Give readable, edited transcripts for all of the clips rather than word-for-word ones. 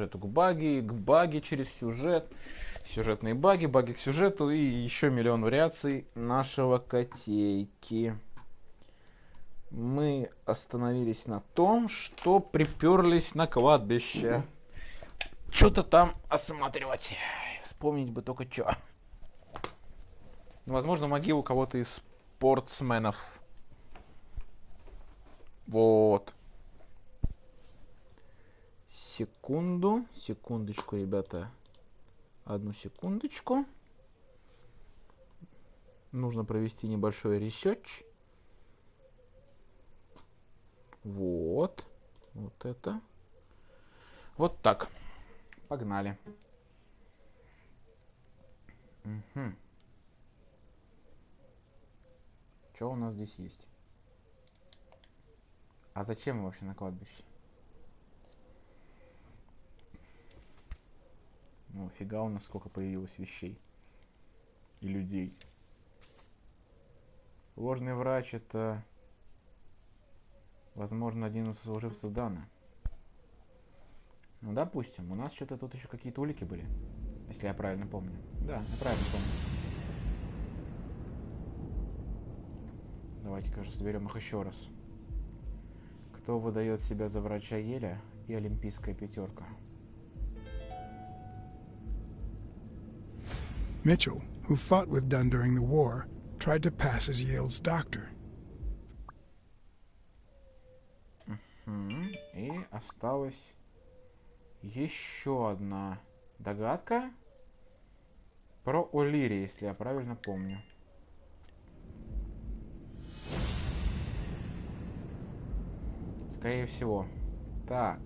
сюжету к баги через сюжет, сюжетные баги, баги к сюжету и еще миллион вариаций нашего котейки. Мы остановились на том, что приперлись на кладбище. Что-то там осматривать. Вспомнить бы только что. Возможно, могилу кого-то из спортсменов. Вот. Секундочку, ребята. Одну секундочку. Нужно провести небольшой ресерч. Вот. Вот это. Вот так. Погнали. Угу. Что у нас здесь есть? А зачем мы вообще на кладбище? Ну, фига у нас сколько появилось вещей. И людей. Ложный врач — это, возможно, один из служивцев Дана. Ну, допустим, у нас что-то тут еще какие-то улики были. Если я правильно помню. Да, я правильно помню. Давайте, кажется, соберем их еще раз. Кто выдает себя за врача Еля и олимпийская пятерка? Mitchell, who fought with Dunn during the war, tried to pass as Yale's doctor. И осталась еще одна догадка про О'Лири, если я правильно помню. Скорее всего. Так.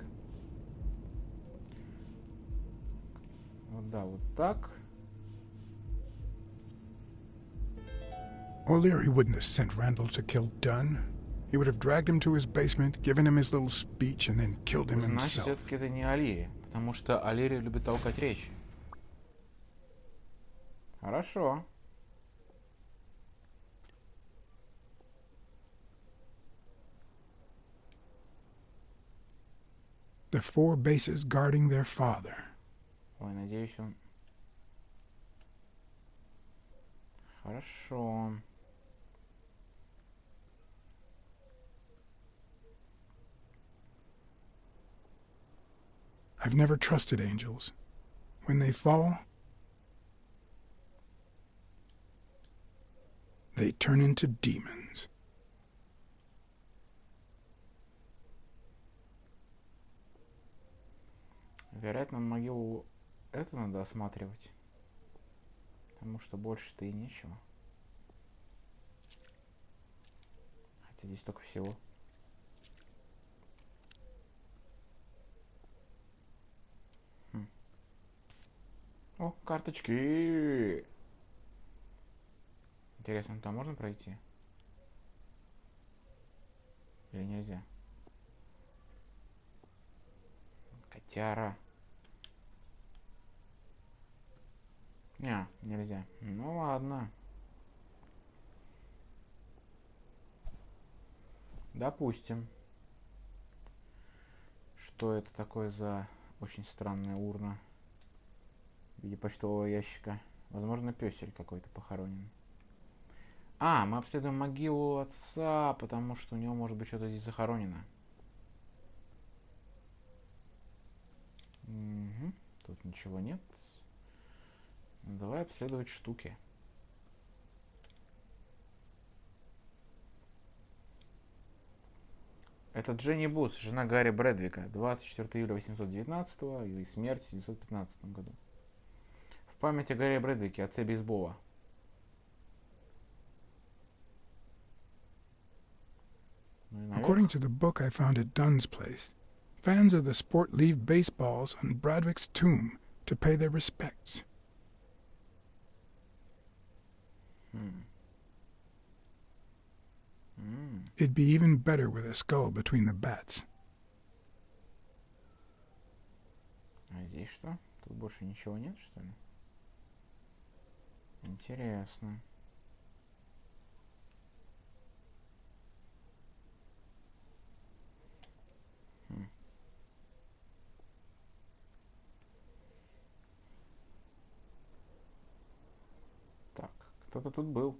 Вот да, вот так. O'Leary wouldn't have sent Randall to kill Dunn. He would have dragged him to his basement, given him his little speech, and then killed him Значит, himself. все-таки это не О'Лири, потому что О'Лири любит толкать речь. Хорошо. The four bases guarding their father. Ой, надеюсь, он... Хорошо. I've never trusted angels. When they fall, they turn into demons. Вероятно, могилу эту надо осматривать. Потому что больше-то и нечего. Хотя здесь только всего. О, карточки! Интересно, там можно пройти? Или нельзя? Котяра. Не, нельзя. Ну ладно. Допустим. Что это такое за очень странная урна в виде почтового ящика? Возможно, пёсель какой-то похоронен. А, мы обследуем могилу отца, потому что у него может быть что-то здесь захоронено. Угу. Тут ничего нет. Давай обследовать штуки. Это Дженни Бус, жена Гарри Брэдвика, 24 июля 1819 и смерть в 1915 году. В память о Гарри Брэдвике, отце бейсбола. According to the book I found at Dunn's place, fans of the sport leave baseballs on Bradwick's tomb to pay their respects. It'd be even better with a skull between the bats. А здесь что? Тут больше ничего нет, что ли? Интересно. Кто-то тут был.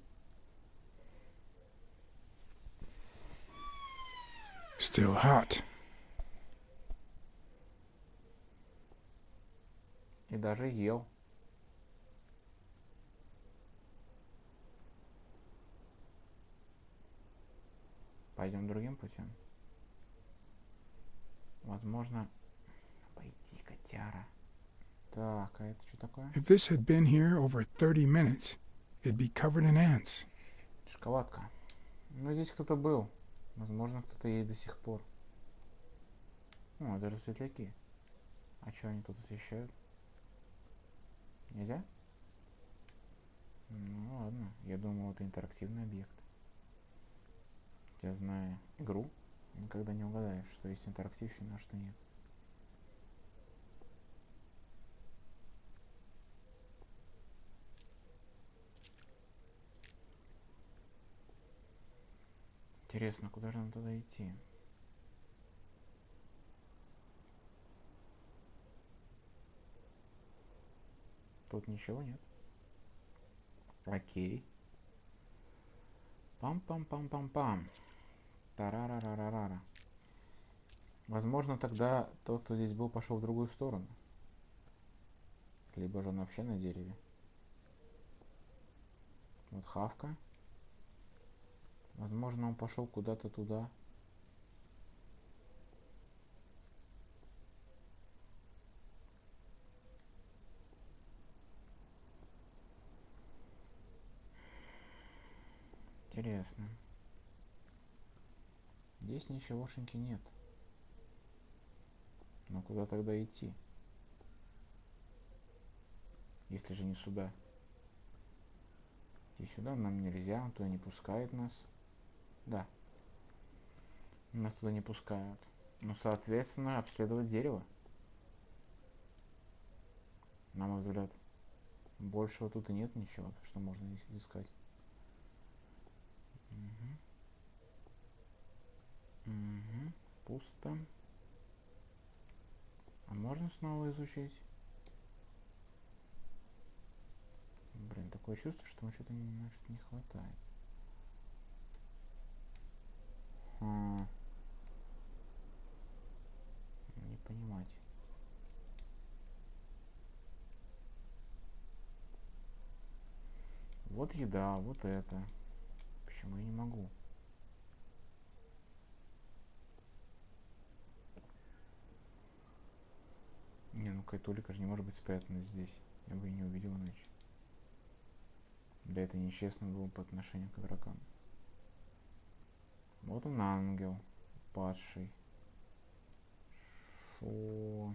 Still hot. И даже ел. Пойдем другим путем. Возможно... Пойди, котяра. Так, а это что такое? If this had been here over 30 minutes, it'd be covered in ants. Шоколадка. Ну, здесь кто-то был. Возможно, кто-то есть до сих пор. О, даже светляки. А что они тут освещают? Нельзя? Ну ладно. Я думал, это интерактивный объект. Я знаю игру. Никогда не угадаешь, что есть интерактивщина, а что нет. Интересно, куда же нам туда идти? Тут ничего нет. Окей. Пам-пам-пам-пам-пам. Тарарарарара. Возможно, тогда тот, кто здесь был, пошел в другую сторону. Либо же он вообще на дереве. Вот хавка. Возможно, он пошел куда-то туда. Интересно. Здесь ничегошеньки нет. Но куда тогда идти? Если же не сюда. И сюда нам нельзя, он туда не пускает нас. Да. Нас туда не пускают. Ну, соответственно, обследовать дерево. На мой взгляд. Большего тут и нет ничего, что можно искать. Угу. Пусто. А можно снова изучить? Блин, такое чувство, что что-то не хватает. Не понимать. Вот еда, вот это. Почему я не могу? Не, ну кайтулика же не может быть спрятана здесь. Я бы ее не увидел иначе. Да это нечестно было по отношению к игрокам. Вот он, ангел. Падший. Шо?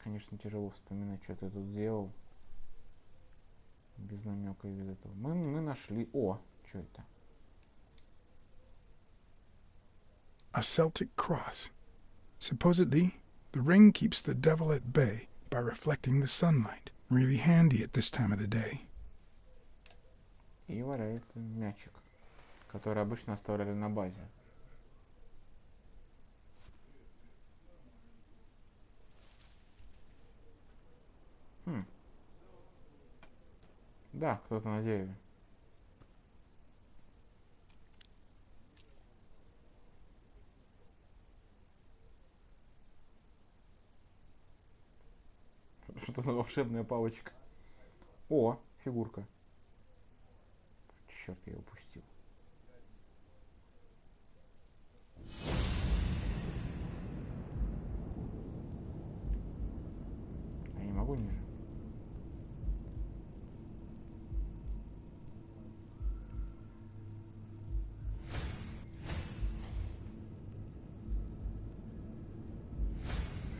Конечно, тяжело вспоминать, что ты тут делал. Без намека и без этого. Мы нашли... О, что это? A Celtic cross. Supposedly, the ring keeps the devil at bay by reflecting the sunlight. Really handy at this time of the day. И валяется мячик, который обычно оставляли на базе. Да, кто-то на дереве. Что за волшебная палочка? О, фигурка. Черт, я ее упустил. Я не могу ниже.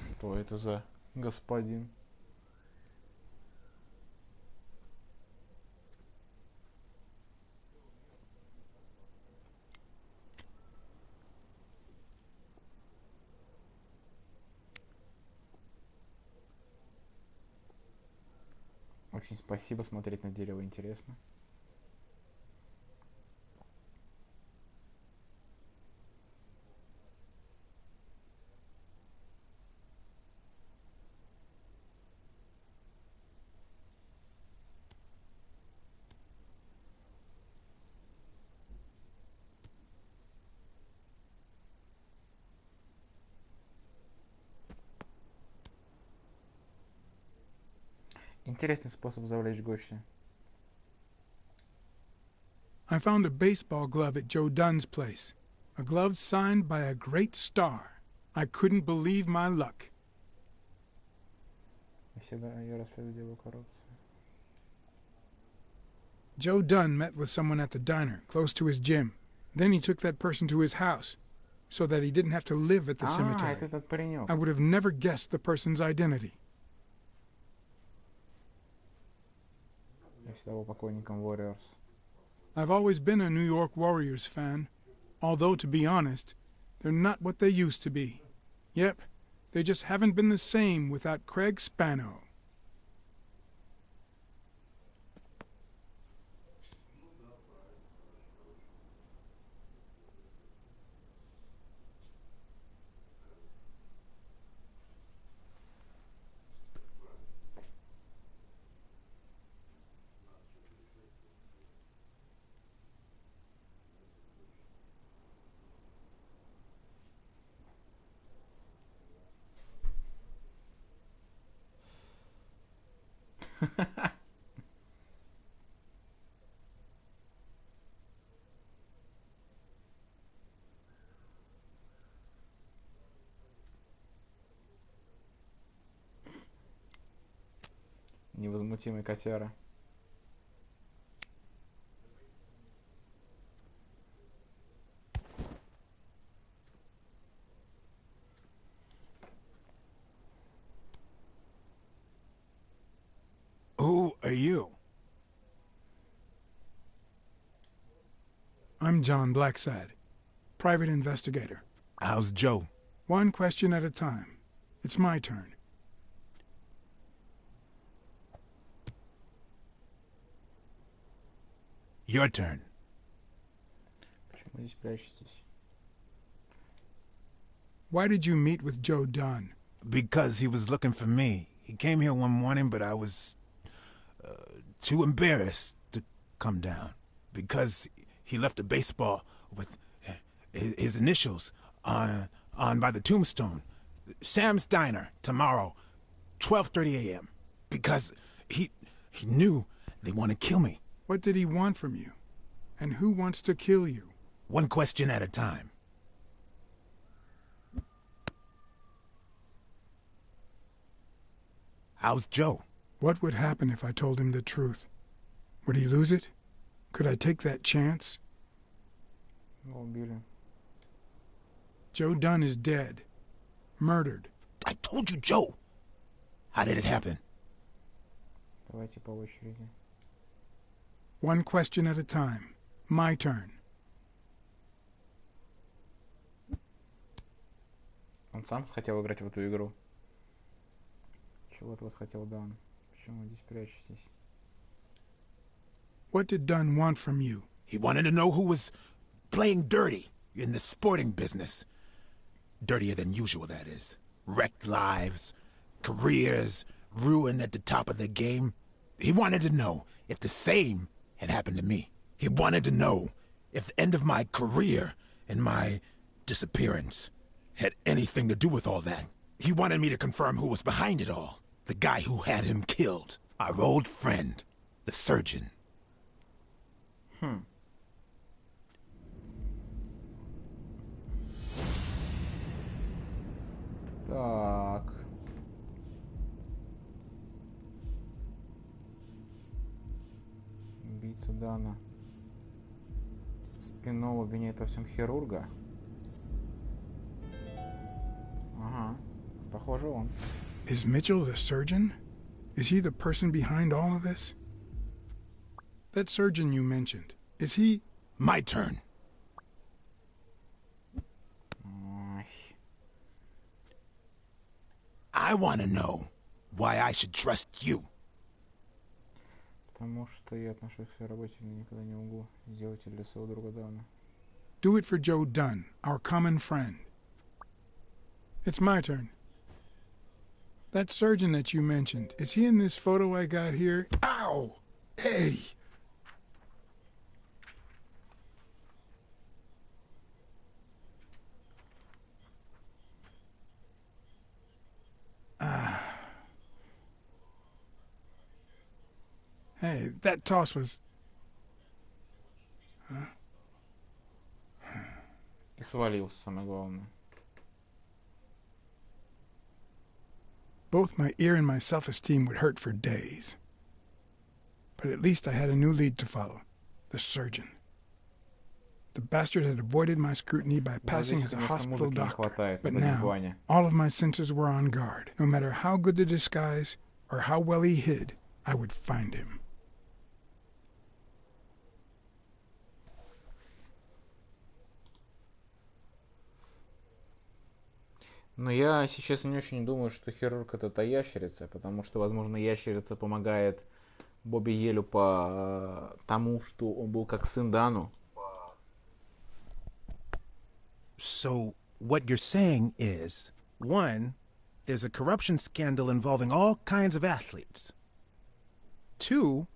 Что это за господин? Очень спасибо, смотреть на дерево интересно. Интересный способ завлечь гостя. I found a baseball glove at Joe Dunn's place. A glove signed by a great star. I couldn't believe my luck. Я всегда ее расследую дело коррупции. Joe Dunn met with someone at the diner, close to his gym. Then he took that person to his house, so that he didn't have to live at the Это cemetery. этот паренек. I would have never guessed the person's identity. Я всегда был покойником Warriors. I've always been a New York Warriors fan, although, to be honest, they're not what they used to be. Yep, they just haven't been the same without Craig Spano. Невозмутимый котяра. Who are you? I'm John Blacksad, private investigator. How's Joe? One question at a time. It's my turn. Your turn. Почему вы здесь прячетесь? Why did you meet with Joe Dunn? Because he was looking for me. He came here one morning, but I was too embarrassed to come down. Because he left a baseball with his initials on by the tombstone. Sam's Diner, tomorrow, 12:30 a.m. Because he knew they want to kill me. What did he want from you? And who wants to kill you? One question at a time. How's Joe? What would happen if I told him the truth? Would he lose it? Could I take that chance? Его убили. Joe Dunn is dead. Murdered. I told you, Joe. How did it happen? Давайте по очереди. One question at a time. My turn. Он сам хотел играть в эту игру. Чего от вас хотел Дан? Почему вы здесь прячетесь? What did Dunn want from you? He wanted to know who was playing dirty in the sporting business. Dirtier than usual, that is. Wrecked lives, careers ruined at the top of the game. He wanted to know if the same had happened to me. He wanted to know if the end of my career and my disappearance had anything to do with all that. He wanted me to confirm who was behind it all. The guy who had him killed. Our old friend, the surgeon. Так. Убийца Дана. Спинова обвиняет во всем хирурга. Ага. Похоже, он. Is Mitchell the surgeon? Is he the person behind all of this? That surgeon you mentioned, is he... My turn. Ай. I want to know why I should trust you. Потому что я отношусь к своей работе и никогда не могу сделать это для своего друга Дана. Do it for Joe Dunn, our common friend. It's my turn. That surgeon that you mentioned, is he in this photo I got here? Ow! Hey! Hey, that toss was... И свалился, самое главное. Both my ear and my self-esteem would hurt for days. But at least I had a new lead to follow. The surgeon. The bastard had avoided my scrutiny by passing as a hospital doctor. But now, all of my senses were on guard. No matter how good the disguise or how well he hid, I would find him. Но я сейчас не очень думаю, что хирург это та ящерица, потому что, возможно, ящерица помогает Бобби Елю по тому, что он был как сын Дану. So, what you're saying is, one, there's a corruption scandal involving all kinds of athletes. Two,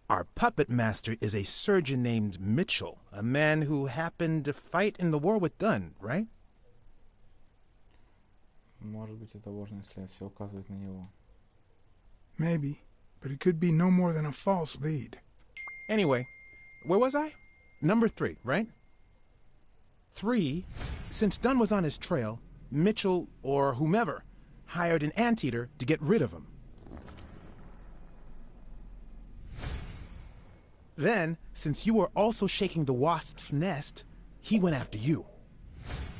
our puppet master is a surgeon named Mitchell, a man who happened to fight in the war with Dunn, right? Может быть, это ложный след, все указывает на него. Maybe, but it could be no more than a false lead. Anyway, where was I? Number 3, right? 3, since Dunn was on his trail, Mitchell, or whomever, hired an anteater to get rid of him. Then, since you were also shaking the wasp's nest, he went after you.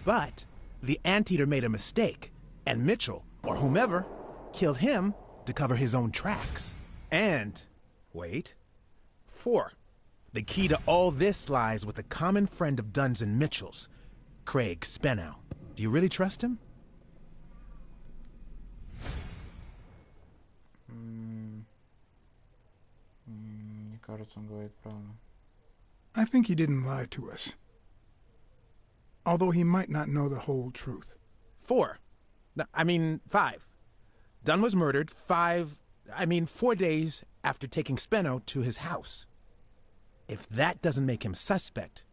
But the anteater made a mistake, and Mitchell, or whomever, killed him to cover his own tracks. And, wait, 4. The key to all this lies with a common friend of Dunn's and Mitchell's, Craig Spenow. Do you really trust him? Мне кажется, он говорит правду. I think he didn't lie to us. Although he might not know the whole truth. 4. 5. Dunn was murdered 4 days after taking Speno to his house. If that doesn't make him suspect,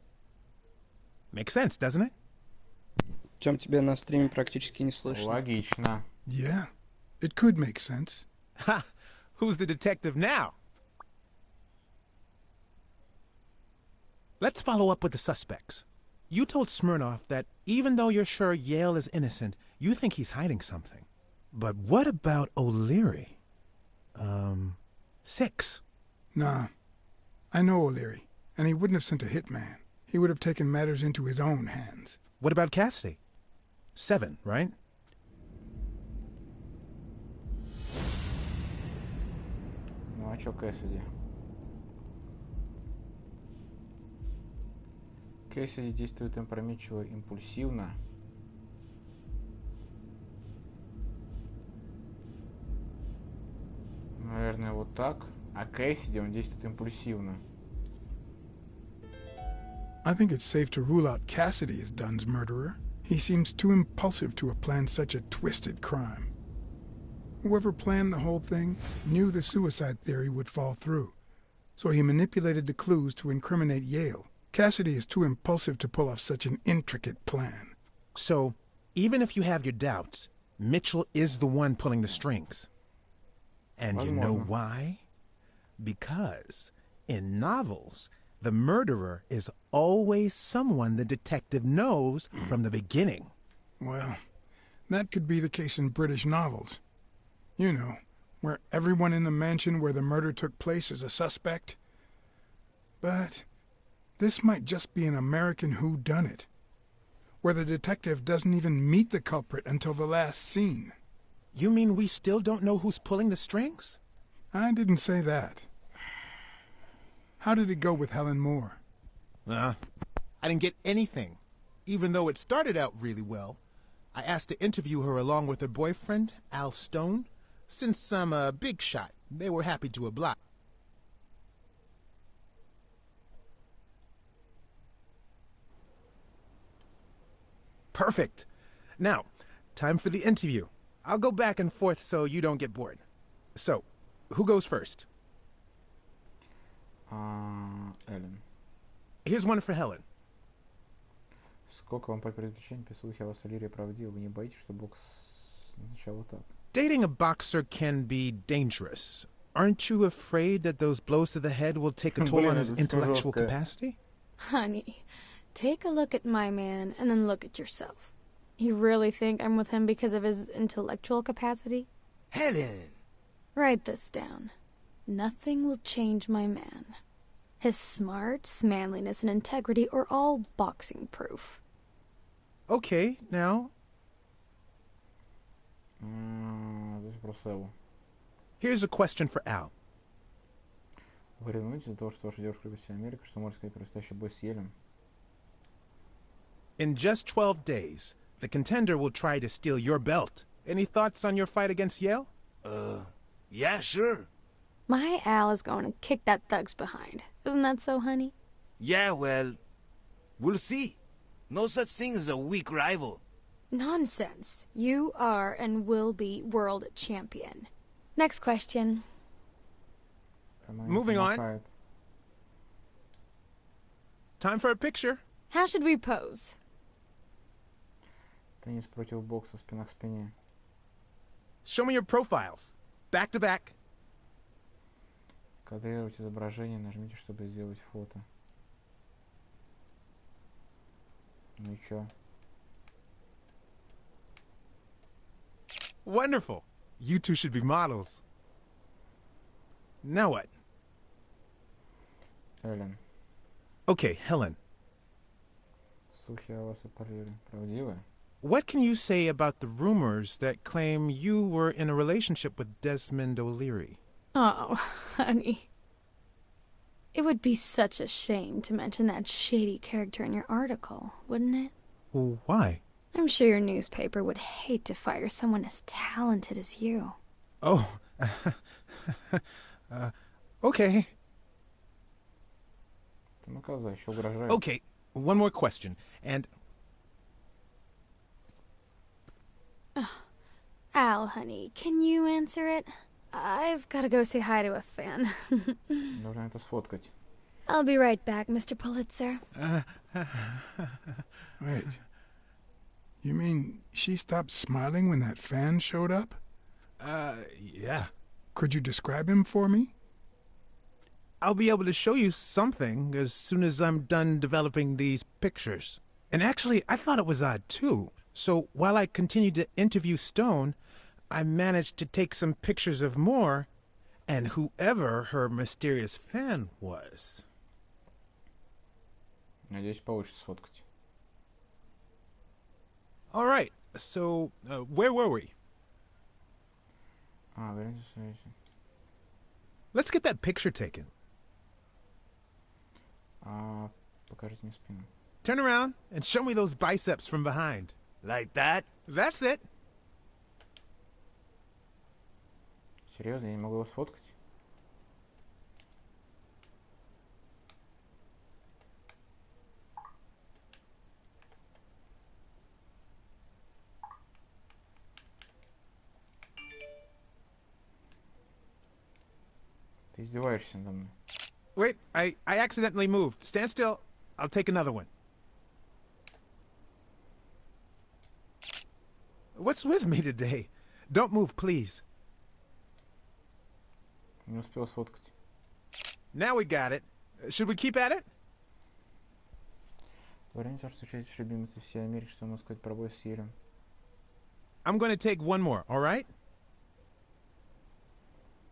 makes sense, doesn't it? Чем тебя на стриме практически не слышно. Логично. Yeah, it could make sense. Ha! Who's the detective now? Let's follow up with the suspects. You told Smirnoff that even though you're sure Yale is innocent, you think he's hiding something. But what about O'Leary? 6. Nah, I know O'Leary, and he wouldn't have sent a hitman. He would have taken matters into his own hands. What about Cassidy? 7, right? Ну а чё Кэссиди? Кэссиди действует опрометчиво, импульсивно. Наверное, вот так. А Кэссиди, он действует импульсивно. I think it's safe to rule out Cassidy as Dunn's murderer. He seems too impulsive to have planned such a twisted crime. Whoever planned the whole thing knew the suicide theory would fall through, so he manipulated the clues to incriminate Yale. Cassidy is too impulsive to pull off such an intricate plan. So, even if you have your doubts, Mitchell is the one pulling the strings. And you know why? Because in novels, the murderer is always someone the detective knows from the beginning. Well, that could be the case in British novels. You know, where everyone in the mansion where the murder took place is a suspect. But this might just be an American whodunit, where the detective doesn't even meet the culprit until the last scene. You mean we still don't know who's pulling the strings? I didn't say that. How did it go with Helen Moore? I didn't get anything. Even though it started out really well, I asked to interview her along with her boyfriend, Al Stone. Since I'm a big shot, they were happy to oblige. Perfect. Now, time for the interview. I'll go back and forth so you don't get bored. So, who goes first? Эллен. Here's one for Helen. Сколько вам по переключению слухи о вас Олере правдивы? Вы не боитесь, что бокс сначала так? Dating a boxer can be dangerous. aren't you afraid that those blows to the head will take a toll Блин, on his это intellectual жёстко. capacity? Honey, take a look at my man and then look at yourself. You really think I'm with him because of his intellectual capacity? Helen! Write this down. Nothing will change my man. His smarts, manliness, and integrity are all boxing proof. Okay, now, Здесь про Севу. here's a question for Al. Вы ревнуете из-за того, что ваша девушка любит всю Америку, что можно сказать про настоящий бой с Елем? In just 12 days, the contender will try to steal your belt. Any thoughts on your fight against Yale? Yeah, sure. My Al is going to kick that thug's behind. Isn't that so, honey? Yeah, well, we'll see. No such thing as a weak rival. Nonsense. You are and will be world champion. Next question. Она не Moving on. помогает. Time for a picture. How should we pose? Теннис против бокса, спина к спине. Show me your profiles. Back to back. Кадрировать изображение, нажмите, чтобы сделать фото. Ну и чё? Wonderful. You two should be models. Now what? Эллен, Okay, Helen. слухи о вас и парире правдивы? What can you say about the rumors that claim you were in a relationship with Desmond O'Leary? Oh, honey. It would be such a shame to mention that shady character in your article, wouldn't it? Well, why? I'm sure your newspaper would hate to fire someone as talented as you. Oh, okay. Ты наказа, еще угрожает. Okay, one more question. And Al, honey, can you answer it? I've got to go say hi to a fan. Нужно это сфоткать. I'll be right back, Mr. Pulitzer. Wait. You mean she stopped smiling when that fan showed up? yeah. Could you describe him for me? I'll be able to show you something as soon as I'm done developing these pictures. And actually, I thought it was odd too. So while I continued to interview Stone, I managed to take some pictures of Moore and whoever her mysterious fan was. Надеюсь, получится сфоткать. All right, so where were we? Верните связи. Let's get that picture taken. Покажите мне спину. Turn around and show me those biceps from behind. Like that? That's it. Серьезно, я не могу его сфоткать? Ты издеваешься надо мной. Wait, I accidentally moved. Stand still. I'll take another one. What's with me today? Don't move, please. Не успел сфоткать. Now we got it. Should we keep at it? Верните, что встречаетесь с любимицей всей Америки, что можно сказать про бой с Елем. I'm going to take one more, all right?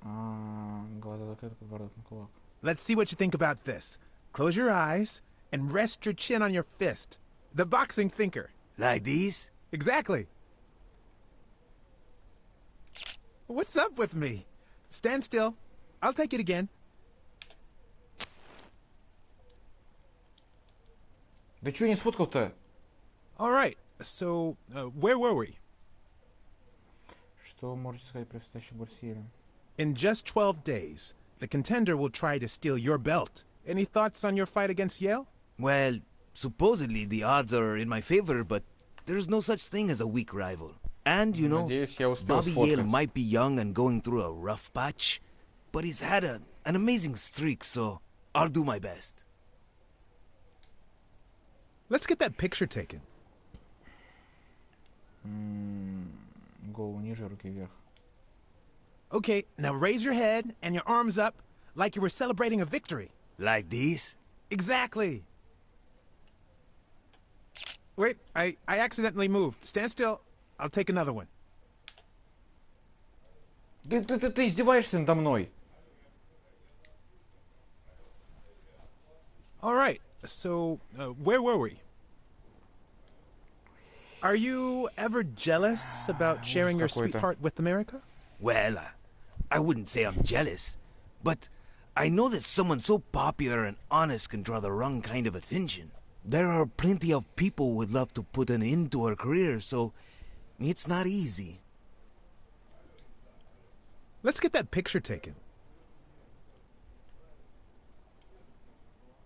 Глаза закрыты, подбородок на кулак. Let's see what you think about this. Close your eyes and rest your chin on your fist. The boxing thinker. Like these? Exactly. What's up with me? Stand still. I'll take it again. Да чё не сфоткал-то? All right, so where were we? Что можете сказать про настоящий бой с Елем? In just 12 days, the contender will try to steal your belt. Any thoughts on your fight against Yale? Well, supposedly the odds are in my favor, but there's no such thing as a weak rival. And, you know, Надеюсь, я успел Bobby Yale сфоткать. might be young and going through a rough patch, but he's had an amazing streak, so I'll do my best. Let's get that picture taken. Голову ниже, руки вверх. Okay, now raise your head and your arms up like you were celebrating a victory. Like this? Exactly. Wait, I accidentally moved. Stand still. I'll take another one. Ты издеваешься надо мной? All right, so where were we? Are you ever jealous about sharing your sweetheart with America? Well, I wouldn't say I'm jealous, but I know that someone so popular and honest can draw the wrong kind of attention. There are plenty of people who would love to put an end to her career, so it's not easy. Let's get that picture taken.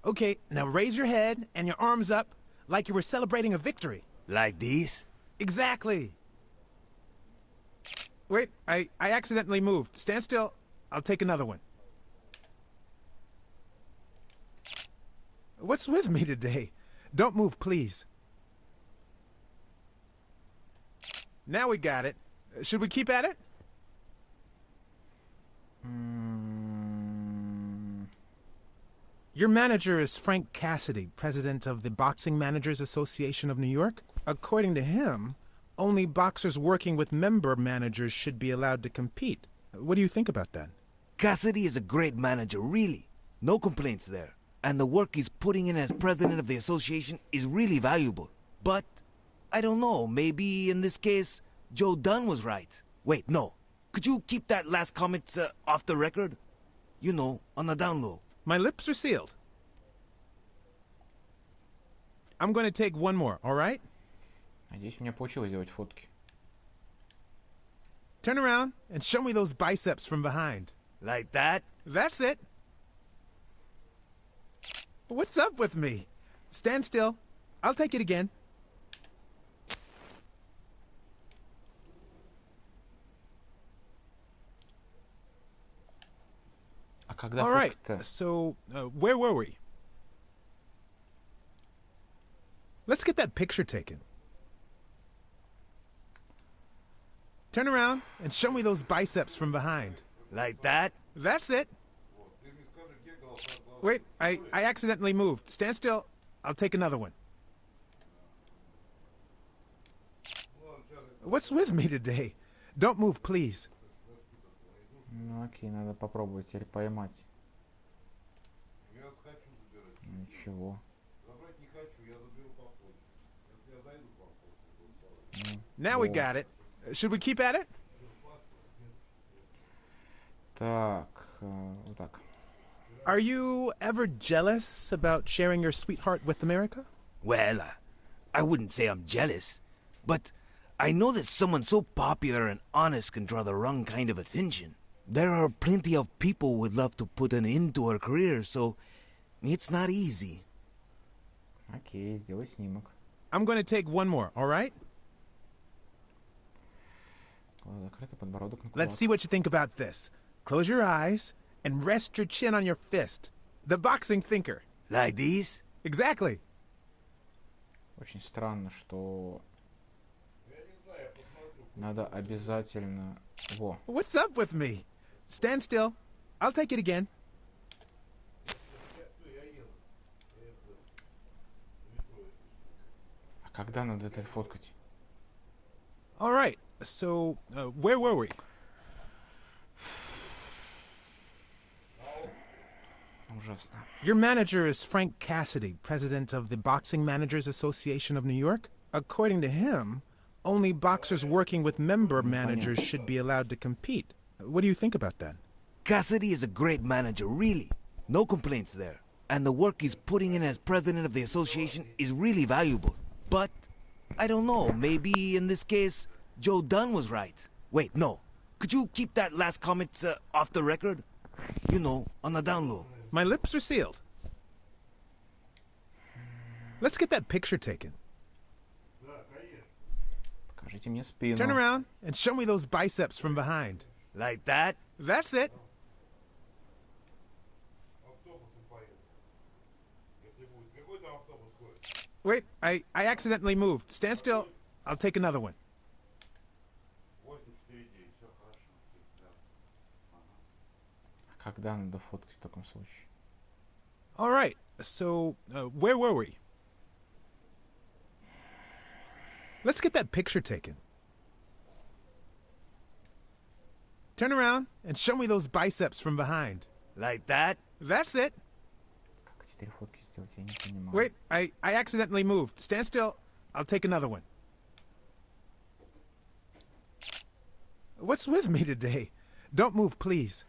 Okay, now raise your head and your arms up like you were celebrating a victory. Like this? Exactly. Wait, I accidentally moved. Stand still. I'll take another one. What's with me today? Don't move, please. Now we got it. Should we keep at it? Your manager is Frank Cassidy, president of the Boxing Managers Association of New York. According to him, only boxers working with member managers should be allowed to compete. What do you think about that? Cassidy is a great manager, really. No complaints there. And the work he's putting in as president of the association is really valuable. But, I don't know, maybe in this case, Joe Dunn was right. Wait, no. Could you keep that last comment off the record? You know, on the down low. My lips are sealed. I'm going to take one more, all right? Надеюсь, у меня получилось сделать фотки. Turn around and show me those biceps from behind. Like that? That's it. What's up with me? Stand still. I'll take it again. А когда All right, фотка-то? so where were we? Let's get that picture taken. Turn around and show me those biceps from behind. Like that? That's it. Wait, I accidentally moved. Stand still. I'll take another one. What's with me today? Don't move, please. Ну окей, надо попробовать теперь поймать. Ничего. Now we got it. Should we keep at it? Так, вот так. Are you ever jealous about sharing your sweetheart with America? Well, I wouldn't say I'm jealous, but I know that someone so popular and honest can draw the wrong kind of attention. There are plenty of people who would love to put an end to her career, so it's not easy. Окей, сделай снимок. I'm going to take one more, all right? Глаза закрыты, подбородок на кулак. Let's see what you think about this. Close your eyes and rest your chin on your fist. The boxing thinker. Like this? Exactly. Очень странно, что надо обязательно... Во. What's up with me? Stand still. I'll take it again. А когда надо это фоткать? All right, so where were we? Ужасно. Your manager is Frank Cassidy, president of the Boxing Managers Association of New York. According to him, only boxers working with member managers should be allowed to compete. What do you think about that? Cassidy is a great manager, really. No complaints there. And the work he's putting in as president of the association is really valuable. But, I don't know, maybe in this case, Joe Dunn was right. Wait, no. Could you keep that last comment off the record? You know, on the down low. My lips are sealed. Let's get that picture taken. Покажите мне спину. Turn around and show me those biceps from behind. Like that? That's it. Wait, I accidentally moved. Stand still. I'll take another one. когда надо фоткать в таком случае? All right, so where were we? Let's get that picture taken. Turn around and show me those biceps from behind. Like that? That's it. Как 4 фотки сделать, я не понимаю. Wait, I accidentally moved. Stand still. I'll take another one. What's with me today? Don't move, please.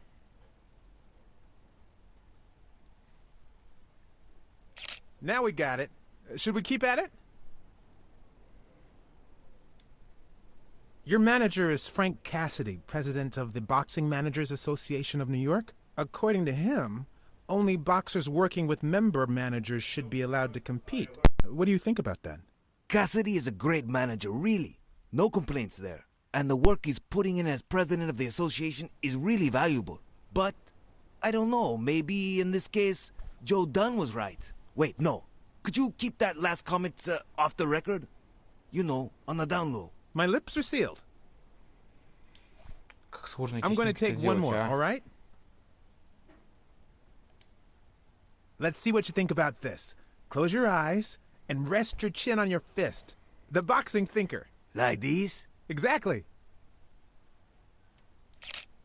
Now we got it. Should we keep at it? Your manager is Frank Cassidy, president of the Boxing Managers Association of New York. According to him, only boxers working with member managers should be allowed to compete. What do you think about that? Cassidy is a great manager, really. No complaints there. And the work he's putting in as president of the association is really valuable. But, I don't know, maybe in this case, Joe Dunn was right. Wait, no. Could you keep that last comment off the record? You know, on the down low. My lips are sealed. Как сложно эти I'm going to снимки take one делать, more, а? all right? Let's see what you think about this. Close your eyes and rest your chin on your fist. The boxing thinker. Like these? Exactly.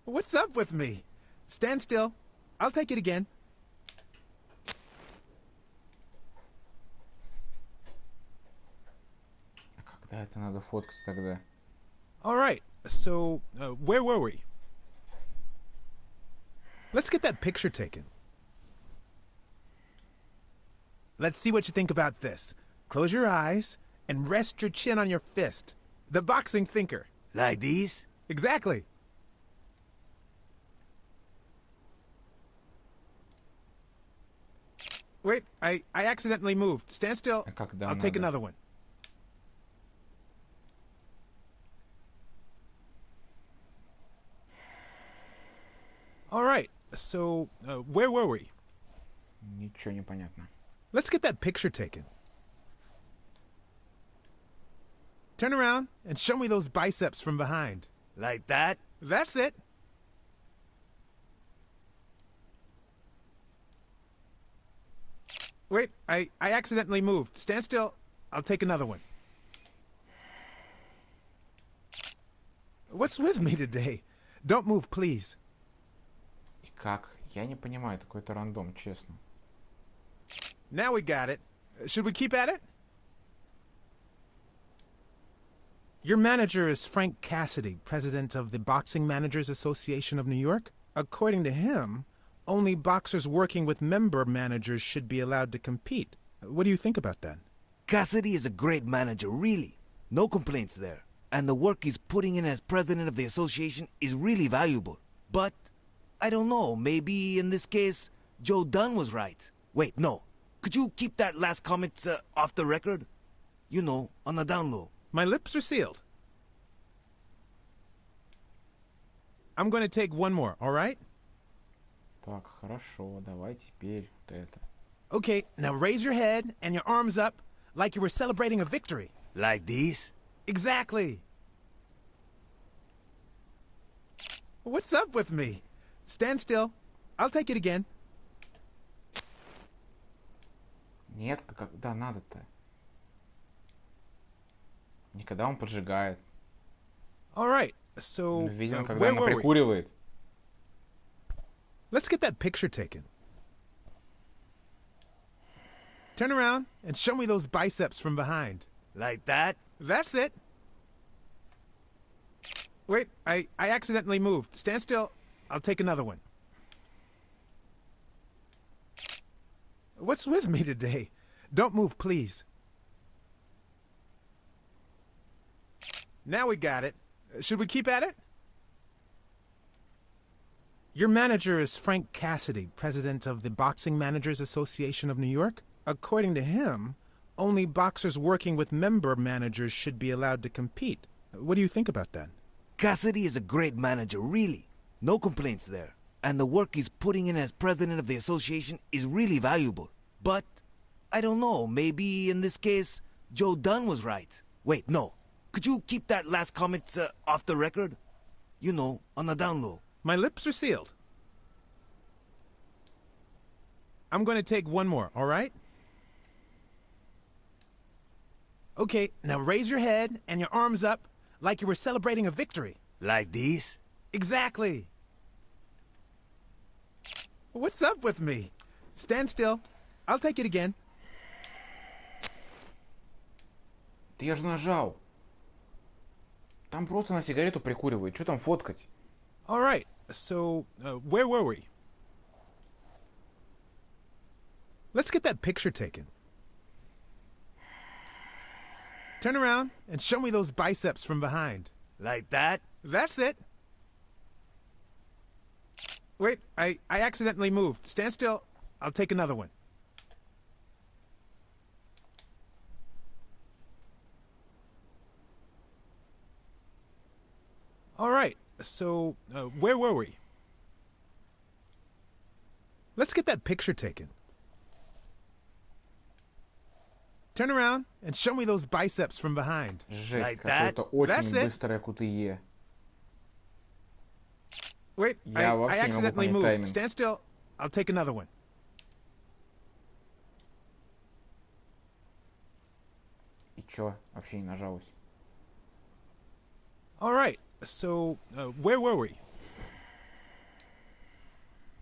What's up with me? Stand still. I'll take it again. А когда это надо фоткать тогда? All right, so where were we? Let's get that picture taken. Let's see what you think about this. Close your eyes and rest your chin on your fist. The boxing thinker. Like these? Exactly. Wait, I accidentally moved. Stand still. А когда I'll take надо? another one. All right, so where were we? Ничего не понятно. Let's get that picture taken. Turn around and show me those biceps from behind. Like that? That's it. Wait, I accidentally moved. Stand still. I'll take another one. What's with me today? Don't move, please. И как? Я не понимаю, это какой-то рандом, честно. Now we got it. Should we keep at it? Your manager is Frank Cassidy, president of the Boxing Managers Association of New York. According to him, only boxers working with member managers should be allowed to compete. What do you think about that? Cassidy is a great manager, really. No complaints there. And the work he's putting in as president of the association is really valuable. But, I don't know, maybe in this case, Joe Dunn was right. Wait, no. Could you keep that last comment, off the record? You know, on the down low. My lips are sealed. I'm going to take one more, all right? Так, хорошо, давай теперь вот это. Okay, now raise your head and your arms up like you were celebrating a victory. Like these? Exactly. What's up with me? Stand still. I'll take it again. Нет, когда надо-то? Никогда он поджигает. All right, so Мы видим, когда where он were we? прикуривает. Let's get that picture taken. Turn around and show me those biceps from behind. Like that? That's it. Wait, I accidentally moved. Stand still. I'll take another one. What's with me today? Don't move, please. Now we got it. Should we keep at it? Your manager is Frank Cassidy, president of the Boxing Managers Association of New York. According to him, only boxers working with member managers should be allowed to compete. What do you think about that? Cassidy is a great manager, really. No complaints there. And the work he's putting in as president of the association is really valuable. But, I don't know, maybe in this case, Joe Dunn was right. Wait, no. Could you keep that last comment, off the record? You know, on the down low. My lips are sealed. I'm going to take one more, all right? Okay, now raise your head and your arms up like you were celebrating a victory. Like this? Exactly. What's up with me? Stand still. I'll take it again. Да я же нажал. Там просто на сигарету прикуривает. Что там фоткать? All right, so where were we? Let's get that picture taken. Turn around and show me those biceps from behind. Like that? That's it. Wait, I accidentally moved. Stand still. I'll take another one. All right, so where were we? Let's get that picture taken. Turn around and show me those biceps from behind. Жесть, Like that? какое-то очень That's it. быстрое QTE. Wait, Я I вообще не могу accidentally понять moved. тайминг. Stand still. I'll take another one. И чё? Вообще не нажалось. All right, so where were we?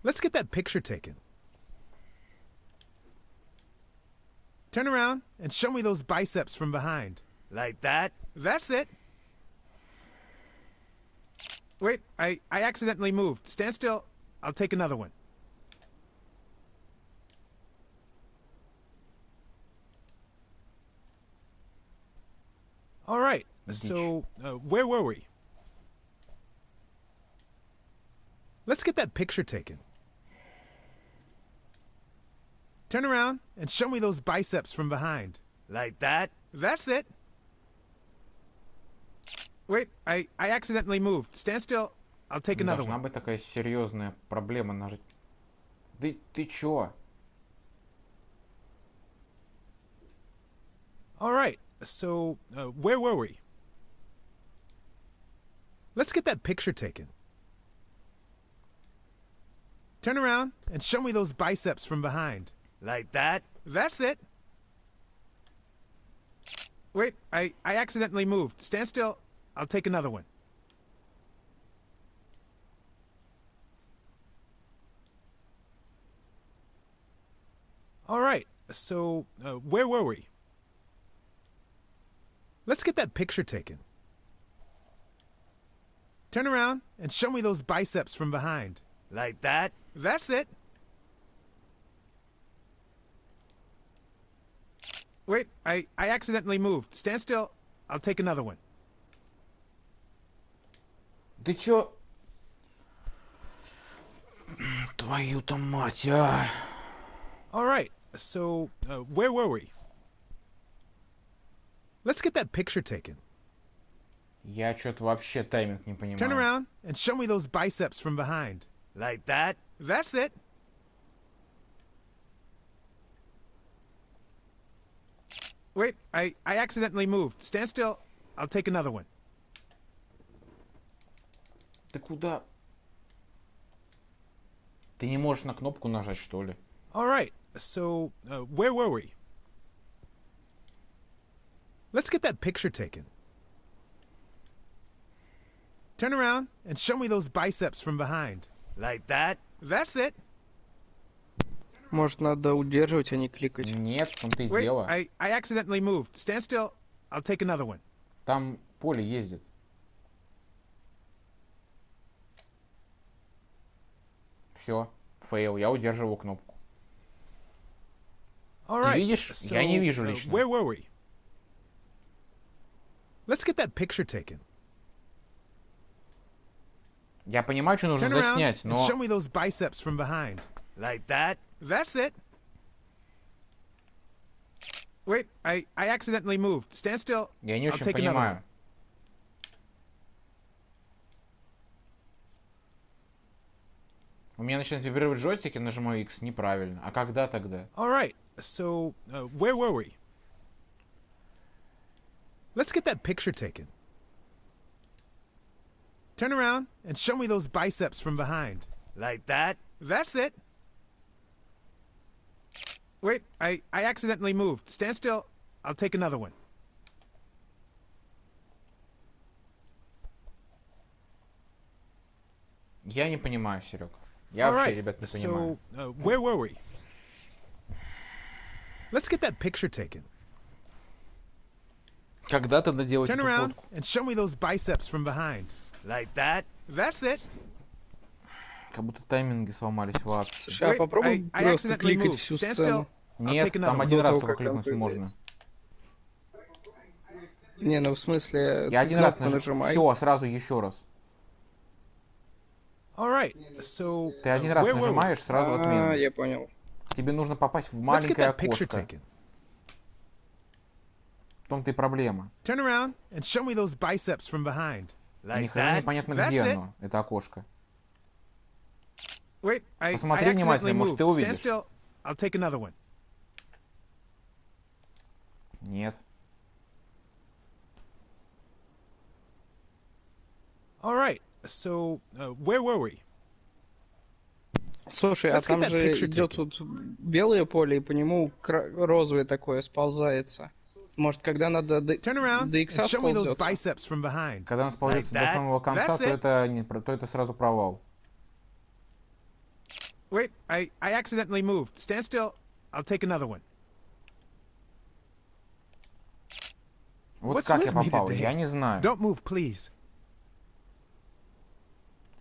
Let's get that picture taken. Turn around and show me those biceps from behind. Like that? That's it. Wait, I accidentally moved. Stand still. I'll take another one. All right, so where were we? Let's get that picture taken. Turn around and show me those biceps from behind. Like that? That's it. Wait, I accidentally moved. Stand still. I'll take another Должна one. быть такая серьезная проблема нажать. Да ты чё? All right, so where were we? Let's get that picture taken. Turn around and show me those biceps from behind. Like that? That's it. Wait, I accidentally moved. Stand still. I'll take another one. All right, so where were we? Let's get that picture taken. Turn around and show me those biceps from behind. Like that? That's it. Wait, I accidentally moved. Stand still. I'll take another one. Ты чё? Твою-то мать, а! All right, so where were we? Let's get that picture taken. Я чё-то вообще тайминг не Turn понимаю. around and show me those biceps from behind. Like that? That's it. Wait, I accidentally moved. Stand still. I'll take another one. Ты куда? Ты не можешь на кнопку нажать, что ли? All right, so where were we? Let's get that picture taken. Turn around and show me those biceps from behind. Like that? That's it. Может, надо удерживать, а не кликать. Нет, в том-то и Wait, дело. I accidentally moved. Stand still. I'll take another one. Там поле ездит. Все, фейл, я удерживаю кнопку. All Ты right. видишь? So, Я не вижу лично. where were we? Let's get that picture taken. Я понимаю, что нужно Turn around заснять, and но... show me those biceps from behind. Like that? That's it. Wait, I accidentally moved. Stand still. Я не I'll очень take another понимаю. one. У меня начинает вибрировать джойстик, я нажимаю X. Неправильно. А когда тогда? All right. So, where were we? Let's get that picture taken. Turn around and show me those biceps from behind. Like that? That's it. Wait, I accidentally moved. Stand still. I'll take another one. Я не понимаю, Серег. Я вообще, ребят, не понимаю. So, where were we? Let's get that picture taken. Когда-то доделать Turn эту around фотку. and show me those biceps from behind. Like that? That's it. Как будто тайминги сломались вообще. Слушай, а попробуй I просто accidentally кликать moved. всю Stand сцену. still. I'll Нет, take another там one. один До раз того, только как он кликнуть можно. появляется. Не, ну в смысле, Я ты один раз кнопку нажимай. Все, сразу еще раз. All right. So, Ты один раз where were we? нажимаешь, сразу А, отмена. я понял. Тебе нужно попасть в Let's get маленькое that picture окошко. taken. В том-то и проблема. Turn around and show me those biceps from behind. Ни Like хрена that? непонятно, That's где it. оно, это окошко. Wait, I Посмотри accidentally внимательно, может, moved. ты Stand увидишь. still. I'll take another one. Нет. All right. So, where were we? Слушай, а Let's get там that же picture идет taken. тут белое поле, и по нему розовое такое сползается. Может, когда надо Turn around до and икса show me those сползется? biceps from behind. Когда он сползется Like до that? самого конца, That's то it. это, то это сразу провал. Wait, I accidentally moved. Stand still. I'll take another one. Вот What's как я with me попал, today? я не знаю. Don't move, please.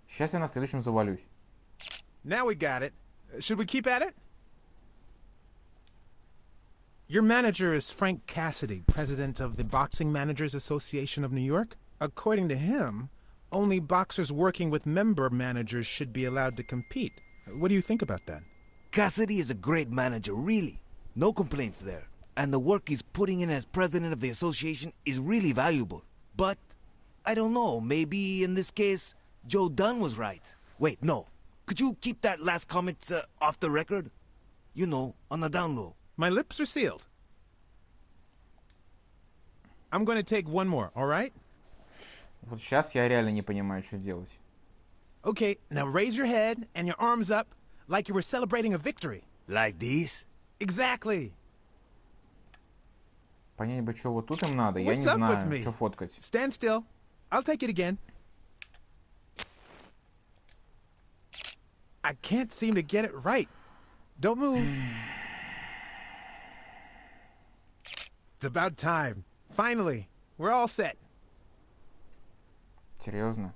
Сейчас я на следующем завалюсь. Now we got it. Should we keep at it? Your manager is Frank Cassidy, president of the Boxing Managers Association of New York. According to him, only boxers working with member managers should be allowed to compete. What do you think about that? Cassidy is a great manager, really. No complaints there. And the work he's putting in as president of the association is really valuable. But, I don't know, maybe in this case, Joe Dunn was right. Wait, no. Could you keep that last comment off the record? You know, on the down low. My lips are sealed. I'm going to take one more, all right? Вот сейчас я реально не понимаю, что делать. Okay, now raise your head and your arms up like you were celebrating a victory. Like this? Exactly. Понять бы, что вот тут им надо, я What's не up with знаю, me? что фоткать. Stand still. I'll take it again. I can't seem to get it right. Don't move. It's about time. Finally, we're all set. Серьезно?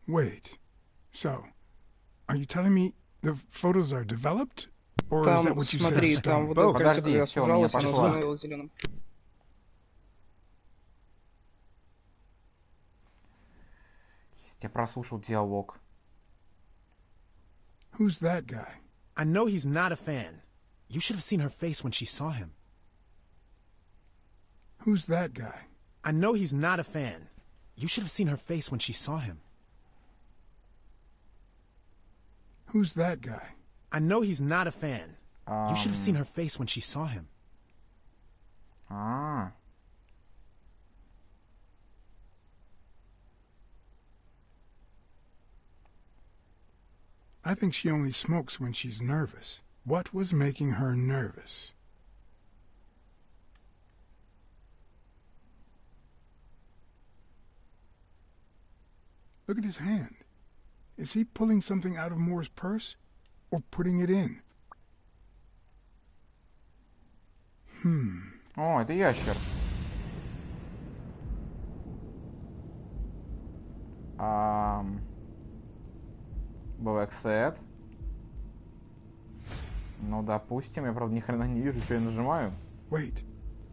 Wait. So, are you telling me the photos are developed? Or is that Там, what you смотри, said? там вот Both. это кольцо, Подожди, когда всё, сужалось, у оно меня пошло. становилось зеленым. Я прослушал диалог. Who's that guy? I know he's not a fan. You should have seen her face when she saw him. Who's that guy? I know he's not a fan. You should have seen her face when she saw him. Who's that guy? I know he's not a fan. You should have seen her face when she saw him. А, I think she only smokes when she's nervous. What was making her nervous? Look at his hand. Is he pulling something out of Moore's purse? Or putting it in? О, это ящер. Blacksad. Ну, допустим, я, правда, ни хрена не вижу, что я нажимаю. Wait,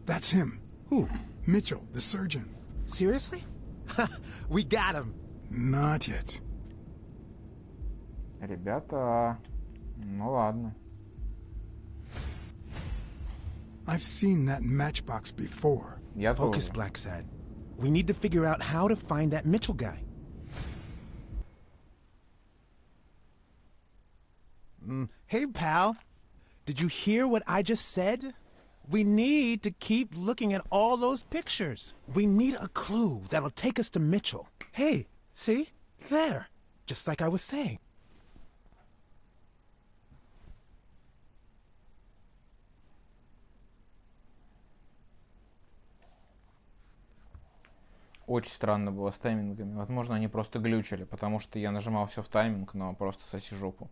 that's him. Who? Mitchell, the surgeon. Seriously? We got him. Not yet. Ребята, ну ладно. I've seen that matchbox before. Я Focus, тоже. Blacksad. We need to figure out how to find that Mitchell guy. Hey, pal. Did you hear what I just said? We need to keep looking at all those pictures. We need a clue that'll take us to Mitchell. Hey, see? There. Just like I was saying. Очень странно было с таймингами. Возможно, они просто глючили, потому что я нажимал все в тайминг, но просто соси жопу.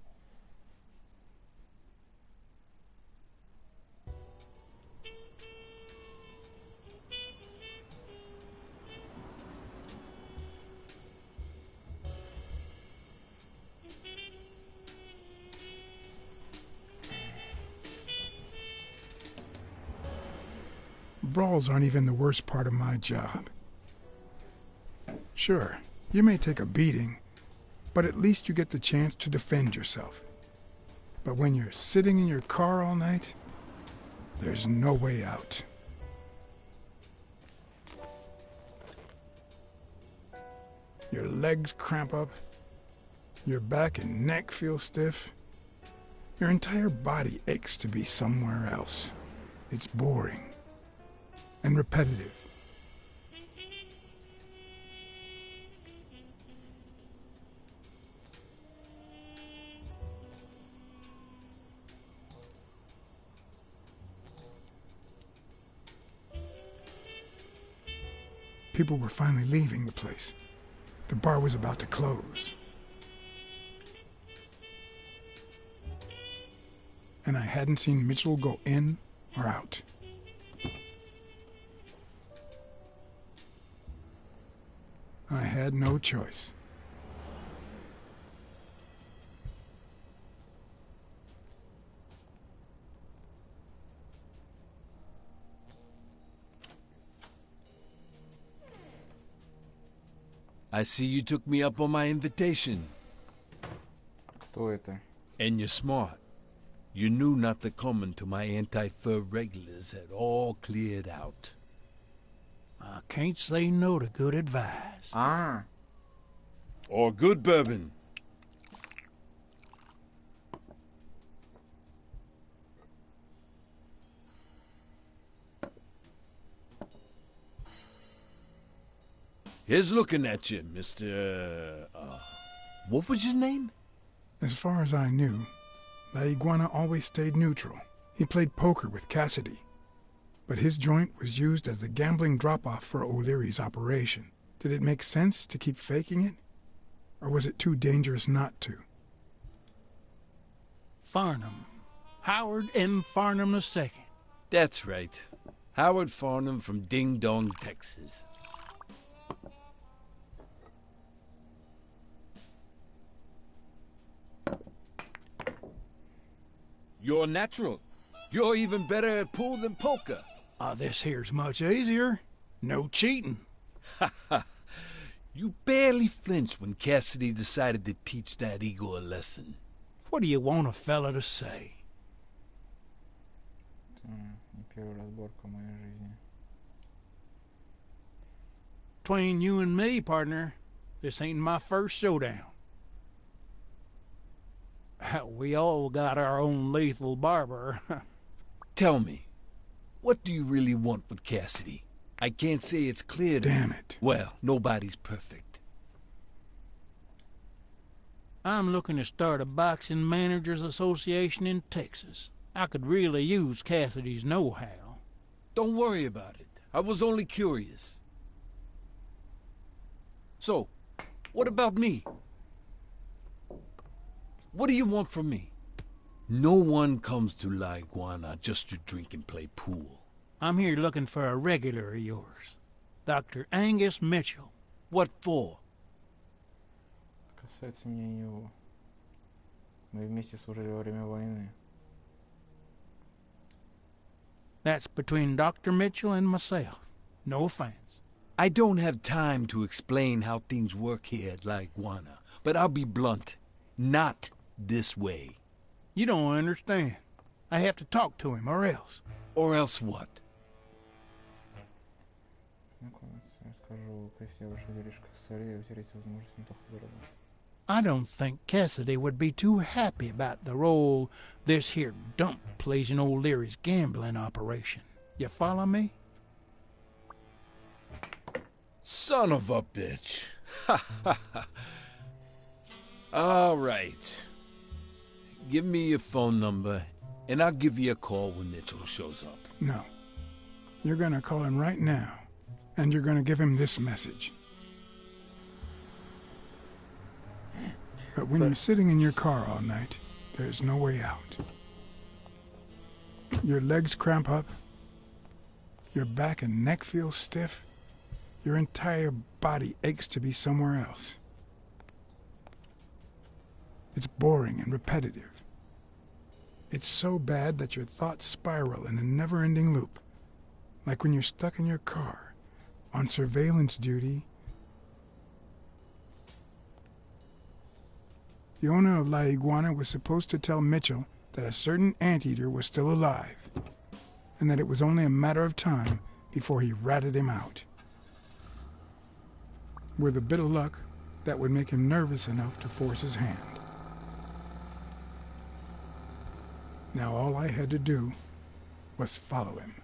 Brawls aren't even the worst part of my job. Sure, you may take a beating, but at least you get the chance to defend yourself. But when you're sitting in your car all night, there's no way out. Your legs cramp up, your back and neck feel stiff. Your entire body aches to be somewhere else. It's boring and repetitive. People were finally leaving the place. The bar was about to close. And I hadn't seen Mitchell go in or out. I had no choice. I see you took me up on my invitation. Кто это? And you're smart. You knew not to come until my anti-fur regulars had all cleared out. I can't say no to good advice. А, Or good bourbon. Here's looking at you, Mr. What was your name? As far as I knew, La Iguana always stayed neutral. He played poker with Cassidy. But his joint was used as a gambling drop-off for O'Leary's operation. Did it make sense to keep faking it? Or was it too dangerous not to? Farnham. Howard M. Farnham II. That's right. Howard Farnham from Ding Dong, Texas. You're natural. You're even better at pool than poker. This here's much easier. No cheating. You barely flinched when Cassidy decided to teach that ego a lesson. What do you want a fella to say? не первая разборка в моей жизни. Between you and me, partner, this ain't my first showdown. We all got our own lethal barber. Tell me, what do you really want with Cassidy? I can't say it's clear to Damn me. it. Well, nobody's perfect. I'm looking to start a boxing managers association in Texas. I could really use Cassidy's know-how. Don't worry about it. I was only curious. So, what about me? What do you want from me? No one comes to La Iguana just to drink and play pool. I'm here looking for a regular of yours, Dr. Angus Mitchell. What for? Касается меня и его. Мы вместе служили во время войны. That's between Dr. Mitchell and myself. No offense. I don't have time to explain how things work here at La Iguana, but I'll be blunt. Not this way. You don't understand. I have to talk to him, or else. Or else what? Я скажу, Кристи, ваша делишка в ссоре, и утереть возможность неплохо заработать. I don't think Cassidy would be too happy about the role this here dump plays in old Leary's gambling operation. You follow me? Son of a bitch. All right. Give me your phone number, and I'll give you a call when Mitchell shows up. No. You're gonna call him right now And you're going to give him this message. But when you're sitting in your car all night, there's no way out. Your legs cramp up, your back and neck feel stiff, your entire body aches to be somewhere else. It's boring and repetitive. It's so bad that your thoughts spiral in a never-ending loop, like when you're stuck in your car, on surveillance duty. The owner of La Iguana was supposed to tell Mitchell that a certain anteater was still alive, and that it was only a matter of time before he ratted him out. With a bit of luck, that would make him nervous enough to force his hand. Now all I had to do was follow him.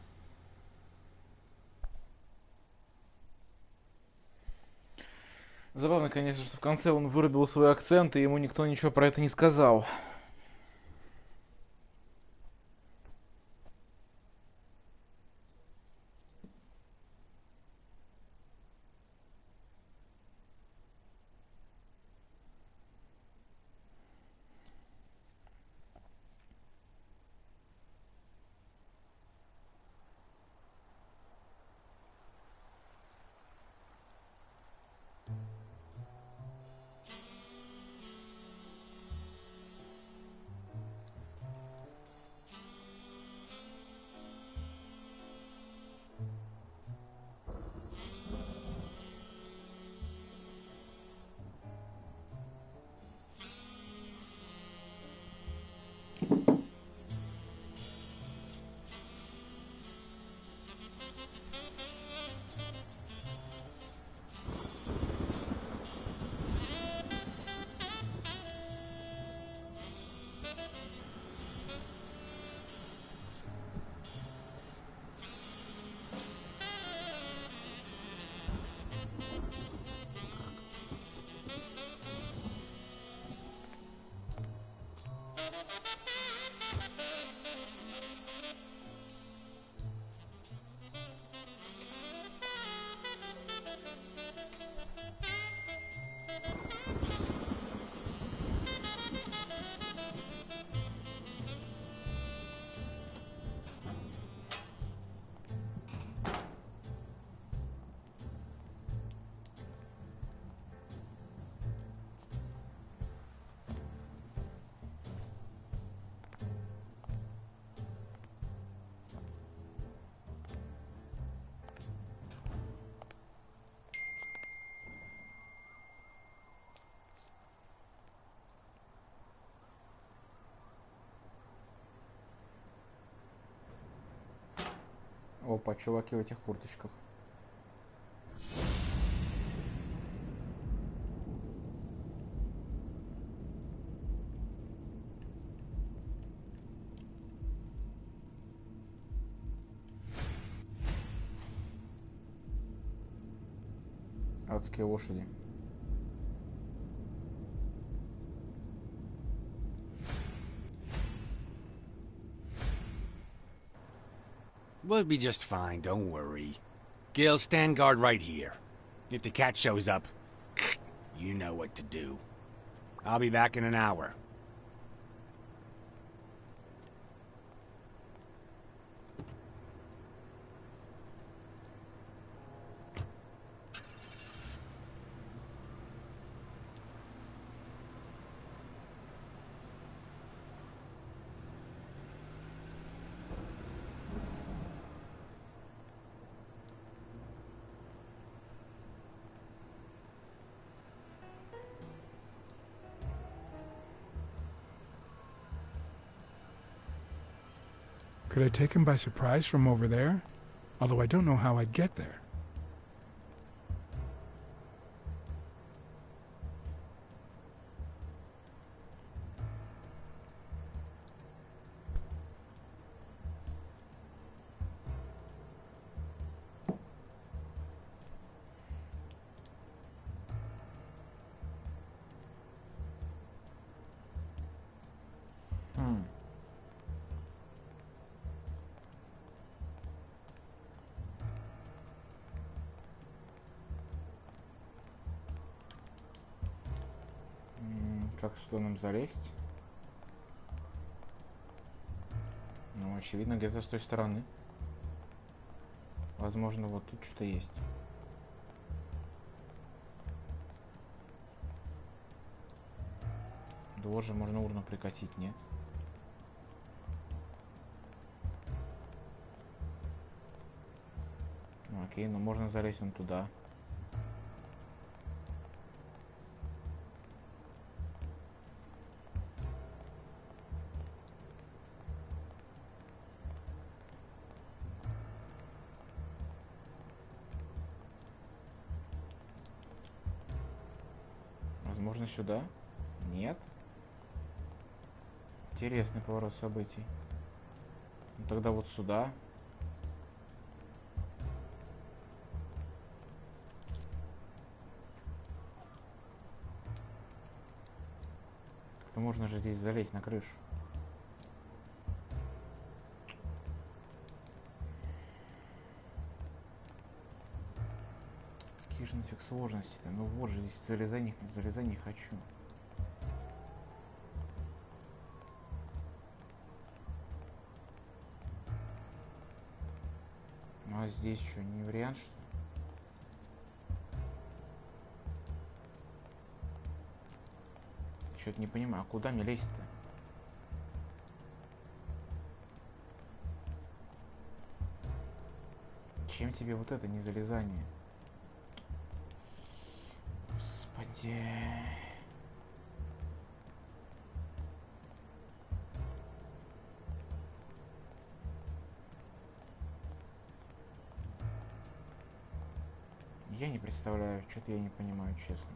Забавно, конечно, что в конце он вырубил свой акцент, и ему никто ничего про это не сказал. Опа, чуваки в этих курточках. Адские лошади. We'll be just fine, don't worry. Gil, stand guard right here. If the cat shows up, you know what to do. I'll be back in an hour. Could I take him by surprise from over there? Although I don't know how I'd get there. Как что нам залезть? Ну, очевидно, где-то с той стороны. Возможно, вот тут что-то есть. Да вот же можно урну прикатить, нет? Ну, окей, но можно залезть вон туда. Возможно, сюда? Нет? Интересный поворот событий. Ну, тогда вот сюда. Как-то можно же здесь залезть на крышу. Какие же нафиг сложности-то? Ну вот же здесь залезать не хочу. Ну а здесь что, не вариант, что ли? Что-то не понимаю, а куда мне лезть-то? Чем тебе вот это не залезание? Господи. Я не представляю, что-то я не понимаю, честно.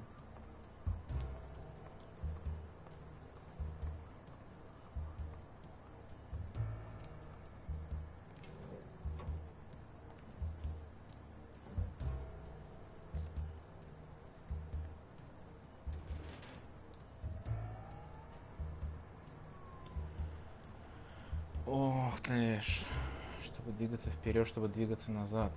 Ох ты ж. Чтобы двигаться вперед, чтобы двигаться назад.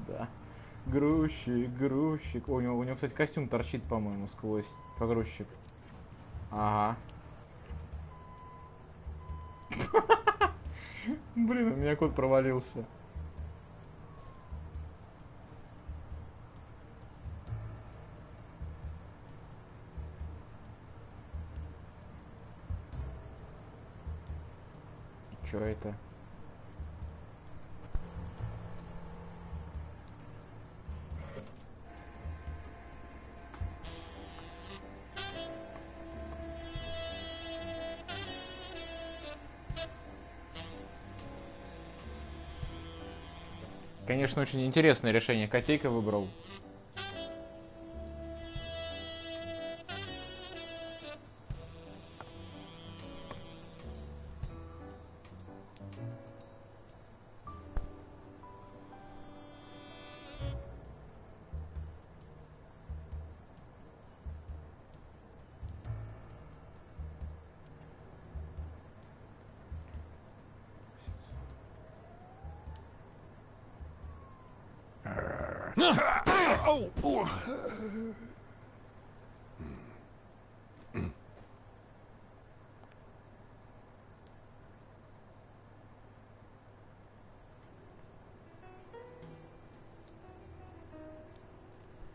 Да. Грузчик, грузчик. О, у него, кстати, костюм торчит, по-моему, сквозь погрузчик. Ага. Блин, у меня кот провалился. Чё это? Конечно, очень интересное решение котейка выбрал.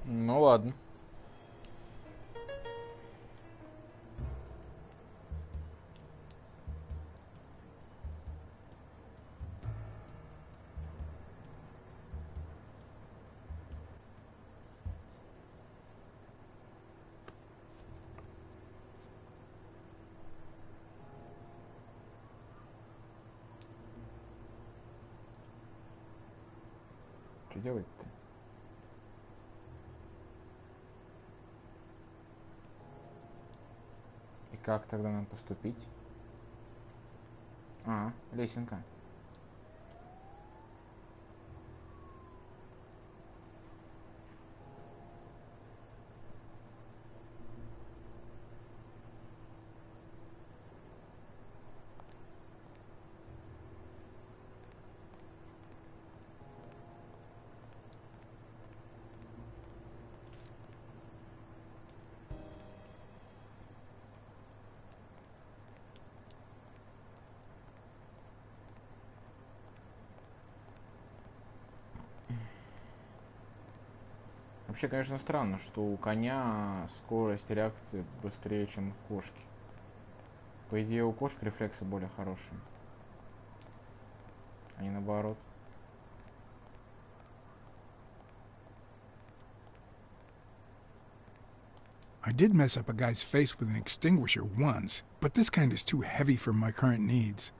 Ну ладно. делать-то? И как тогда нам поступить? А, лесенка. Вообще, конечно, странно, что у коня скорость реакции быстрее, чем у кошки. По идее, у кошек рефлексы более хорошие. А не наоборот. I did mess up a guy's face with an extinguisher once, but this kind is too heavy for my current needs.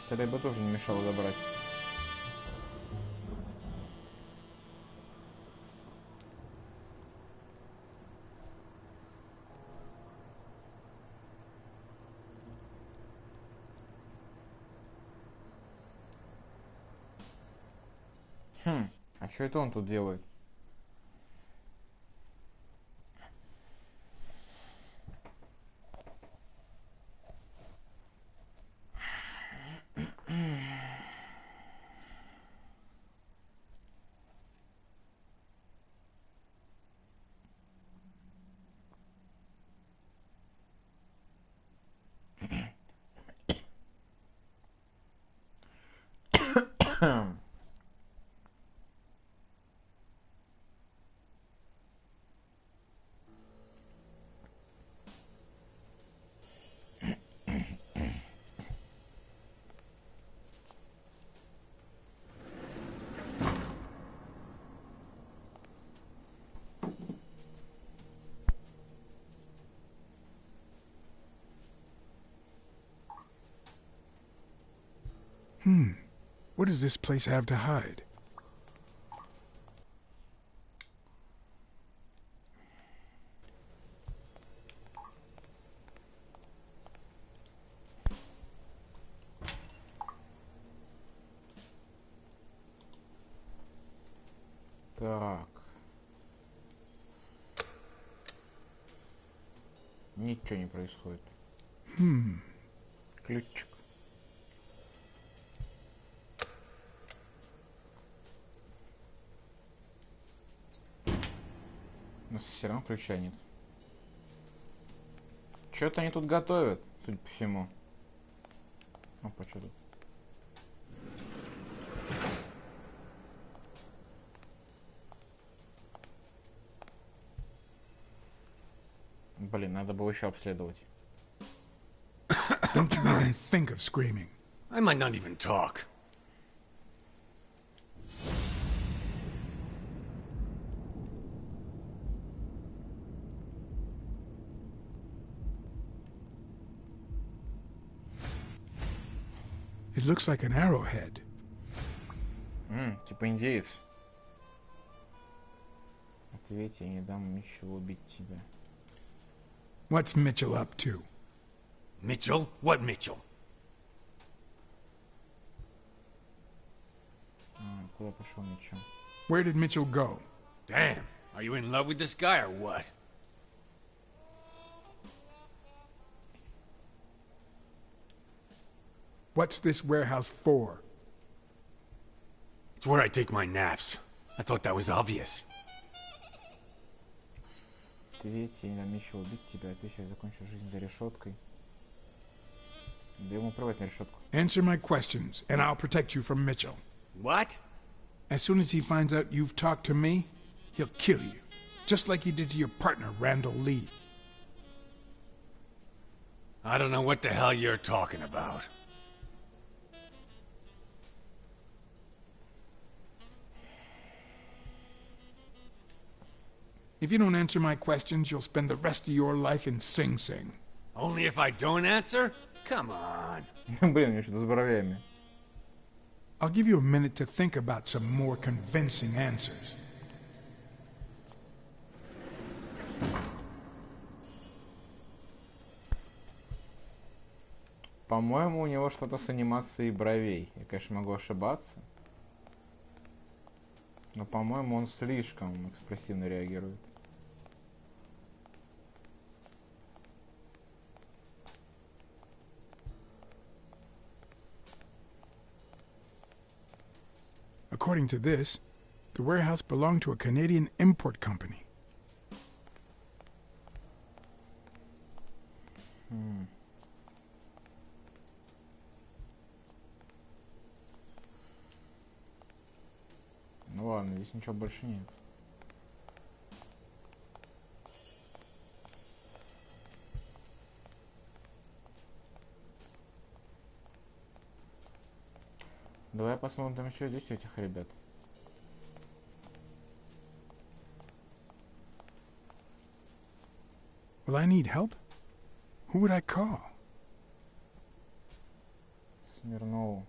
Столей бы тоже не мешало забрать. А что это он тут делает? What does this place have to hide? Так. Ничего не происходит. Ключик. У нас все равно ключа нет. Что-то они тут готовят, судя по всему. Опа, что тут? Блин, надо было еще обследовать. Don't you even think of screaming. I might not even talk. It looks like an arrowhead. Типа индеец. Ответь, я не дам ничего убить тебя. What's Mitchell up to? Mitchell? What Mitchell? Куда пошел Митчелл? Where did Mitchell go? Damn, are you in love with this guy or what? What's this warehouse for? It's where I take my naps. I thought that was obvious. сидеть, я не намечил убить тебя, а ты сейчас закончишь жизнь за решеткой. Да ему плевать на решетку. Answer my questions, and I'll protect you from Mitchell. What? As soon as he finds out you've talked to me, he'll kill you. Just like he did to your partner, Randall Lee. I don't know what the hell you're talking about. If you don't answer my questions, you'll spend the rest of your life in Sing Sing. Only if I don't answer? Come on. Блин, у меня что-то с бровями. I'll give you a minute to think about some more convincing answers. По-моему, у него что-то с анимацией бровей. Я, конечно, могу ошибаться. Но, по-моему, он слишком экспрессивно реагирует. According to this, the warehouse belonged to a Canadian import company. Ну ладно, здесь ничего больше нет. Давай посмотрим там еще здесь у этих ребят. Will I need help? Who would I call? Смирнову.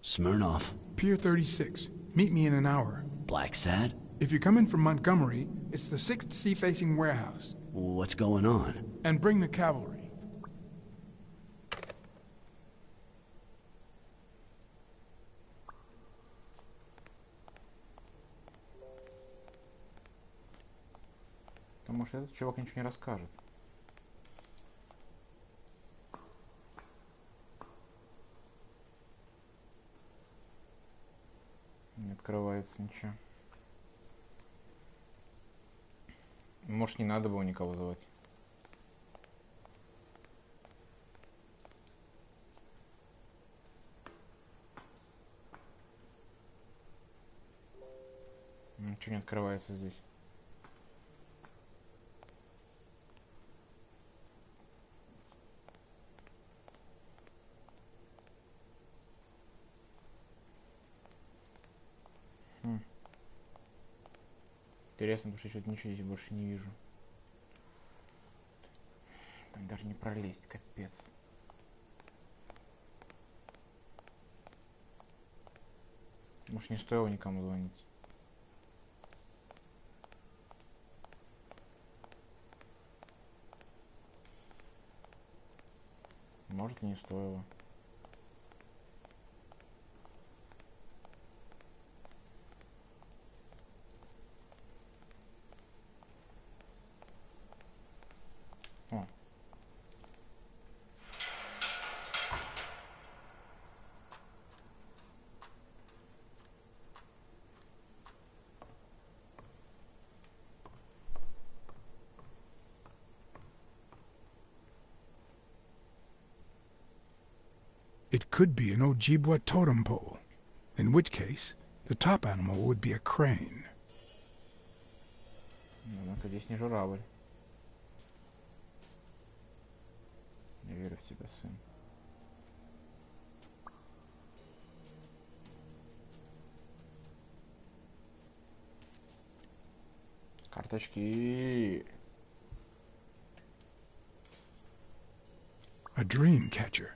Smirnoff. Pier 36. Meet me in an hour. Blacksad? If you come in from Montgomery, it's the 6th sea-facing warehouse. What's going on? And bring the cavalry. Потому что этот чувак ничего не расскажет. Не открывается ничего. Может, не надо было никого звать. Ничего не открывается здесь. Интересно, потому что что-то ничего здесь больше не вижу. Там даже не пролезть, капец. Может, не стоило никому звонить. Может, и не стоило. О. It could be an Ojibwa totem pole, in which case the top animal would be a crane. Ну-ка, здесь не журавль. Я верю в тебя, сын. Карточки. A dream catcher.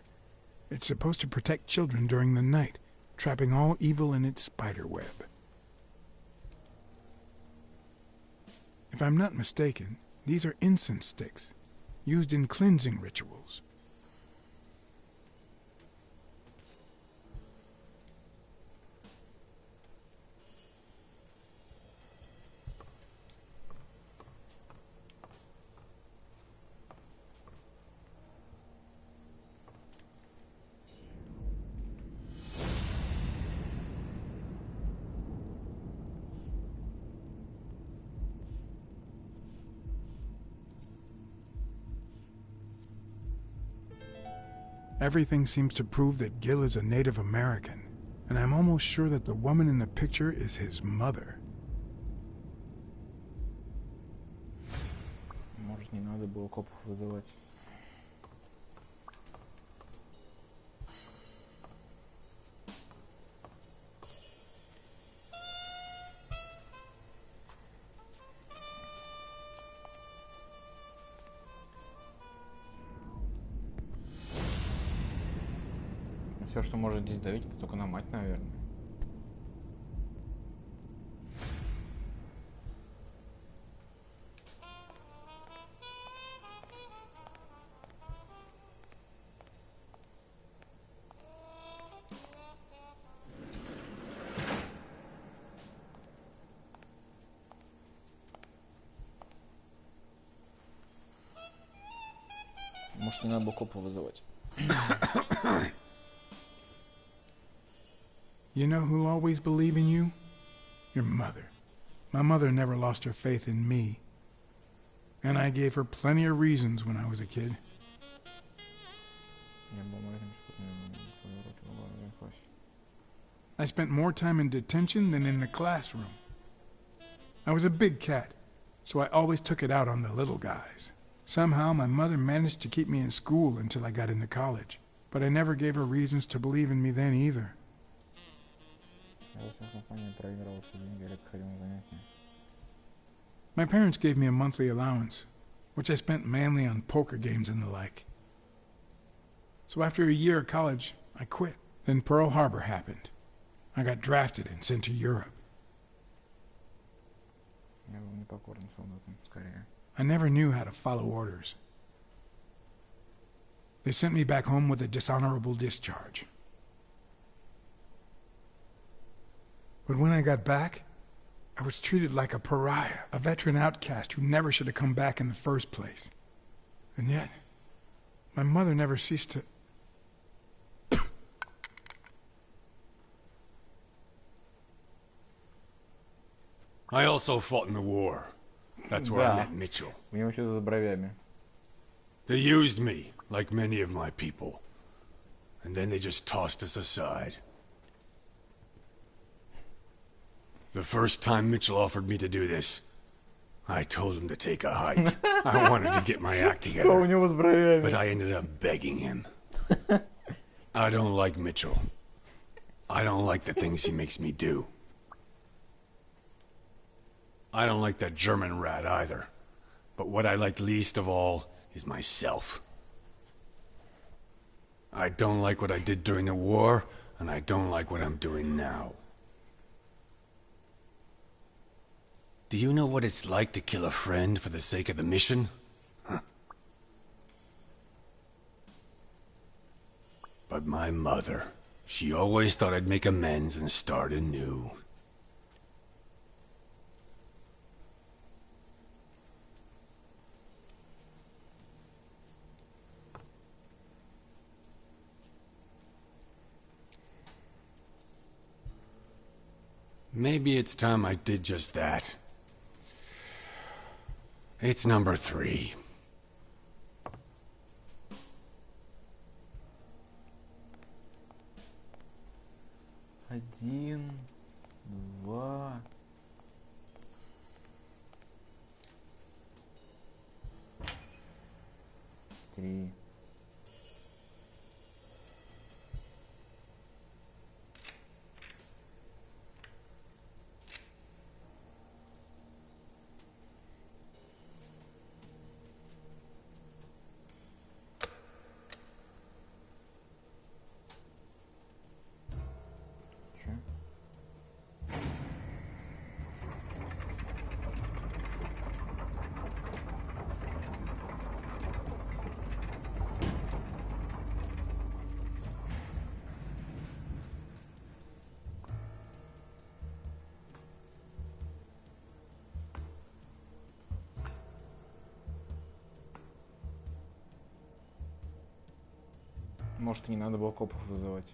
It's supposed to protect children during the night, trapping all evil in its spider web. If I'm not mistaken, these are incense sticks, used in cleansing rituals. Everything seems to prove that Gil is a Native American, and I'm almost sure that the woman in the picture is his mother. Может, не надо было копов вызывать. Все, что может здесь давить, это только на мать, наверное. Может, не надо было копа вызывать. You know who'll always believe in you? Your mother. My mother never lost her faith in me. And I gave her plenty of reasons when I was a kid. I spent more time in detention than in the classroom. I was a big cat, so I always took it out on the little guys. Somehow my mother managed to keep me in school until I got into college, but I never gave her reasons to believe in me then either. My parents gave me a monthly allowance, which I spent mainly on poker games and the like. So after a year of college, I quit. Then Pearl Harbor happened. I got drafted and sent to Europe. I never knew how to follow orders. They sent me back home with a dishonorable discharge. But when I got back, I was treated like a pariah, a veteran outcast who never should have come back in the first place. And yet, my mother never ceased to... I also fought in the war. That's where I met Mitchell. У него что-то за бровями. They used me, like many of my people. And then they just tossed us aside. The first time Mitchell offered me to do this, I told him to take a hike. I wanted to get my act together, but I ended up begging him. I don't like Mitchell. I don't like the things he makes me do. I don't like that German rat either. But what I like least of all is myself. I don't like what I did during the war, and I don't like what I'm doing now. Do you know what it's like to kill a friend for the sake of the mission? Huh. But my mother, she always thought I'd make amends and start anew. Maybe it's time I did just that. It's number 3. Один, два... 3. Может, и не надо было копов вызывать.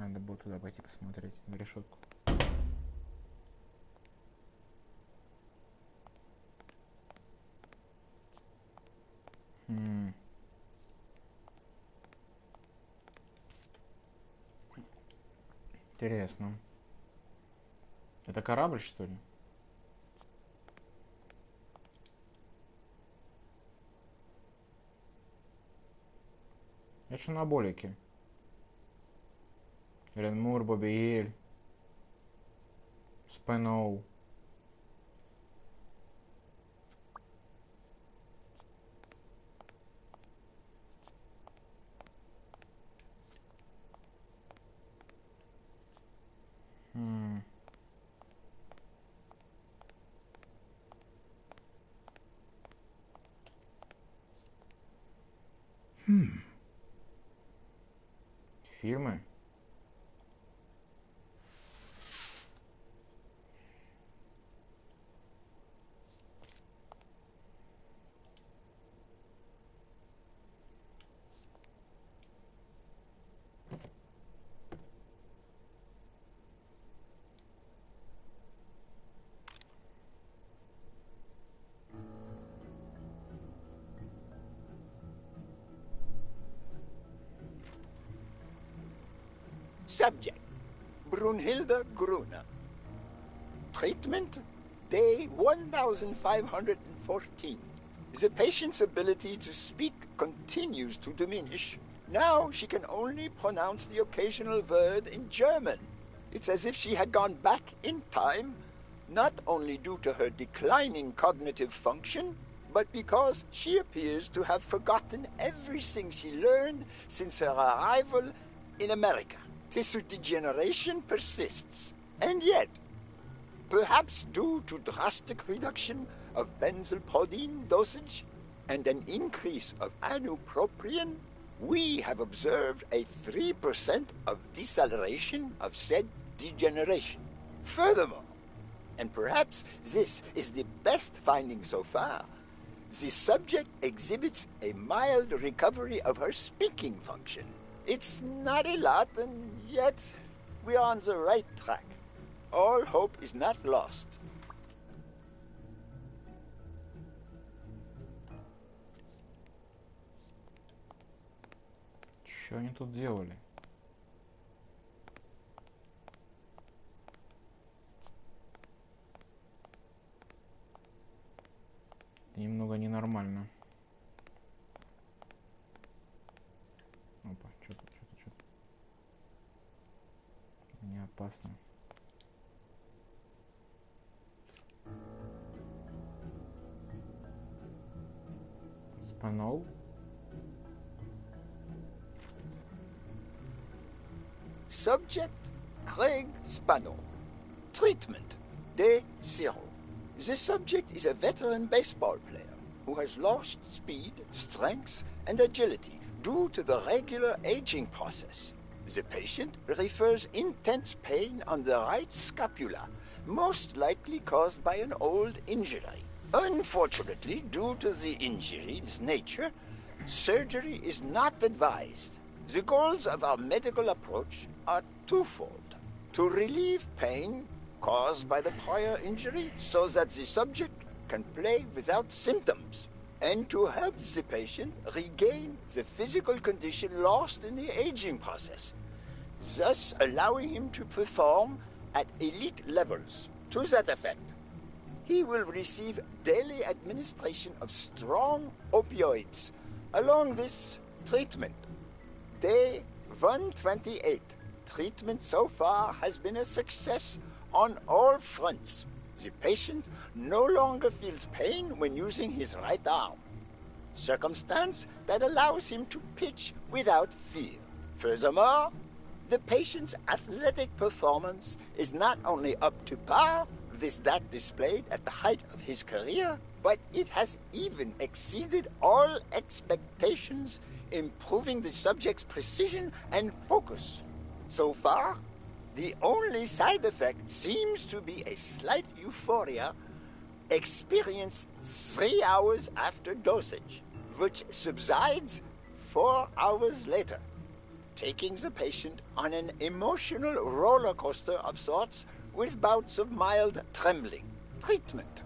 Надо было туда пойти посмотреть, на решетку. Интересно. Это корабль, что ли? Я еще на болике. Ренмур, Бобиэль, Спеноу. Фильмы? Subject, Brunhilde Gruner. Treatment, day 1514. The patient's ability to speak continues to diminish. Now she can only pronounce the occasional word in German. It's as if she had gone back in time, not only due to her declining cognitive function, but because she appears to have forgotten everything she learned since her arrival in America. Tissue degeneration persists, and yet, perhaps due to drastic reduction of benzylprodine dosage and an increase of anupropion, we have observed a 3% of deceleration of said degeneration. Furthermore, and perhaps this is the best finding so far, the subject exhibits a mild recovery of her speaking function. It's not a lot, and yet we are on the right track. All hope is not lost. Что они тут делали? Немного ненормально. Опа, что-то. Не опасно. Спанол. Subject, Craig Spano. Treatment, day 0. The subject is a veteran baseball player who has lost speed, strength, and agility due to the regular aging process. The patient refers intense pain on the right scapula, most likely caused by an old injury. Unfortunately, due to the injury's nature, surgery is not advised. The goals of our medical approach are twofold: to relieve pain caused by the prior injury so that the subject can play without symptoms, and to help the patient regain the physical condition lost in the aging process, thus allowing him to perform at elite levels. To that effect, he will receive daily administration of strong opioids along this treatment. Day 128. Treatment so far has been a success on all fronts. The patient no longer feels pain when using his right arm, circumstance that allows him to pitch without fear. Furthermore, the patient's athletic performance is not only up to par with that displayed at the height of his career, but it has even exceeded all expectations, improving the subject's precision and focus. So far, the only side effect seems to be a slight euphoria experienced 3 hours after dosage, which subsides 4 hours later. taking the patient on an emotional roller coaster of sorts with bouts of mild trembling. Treatment.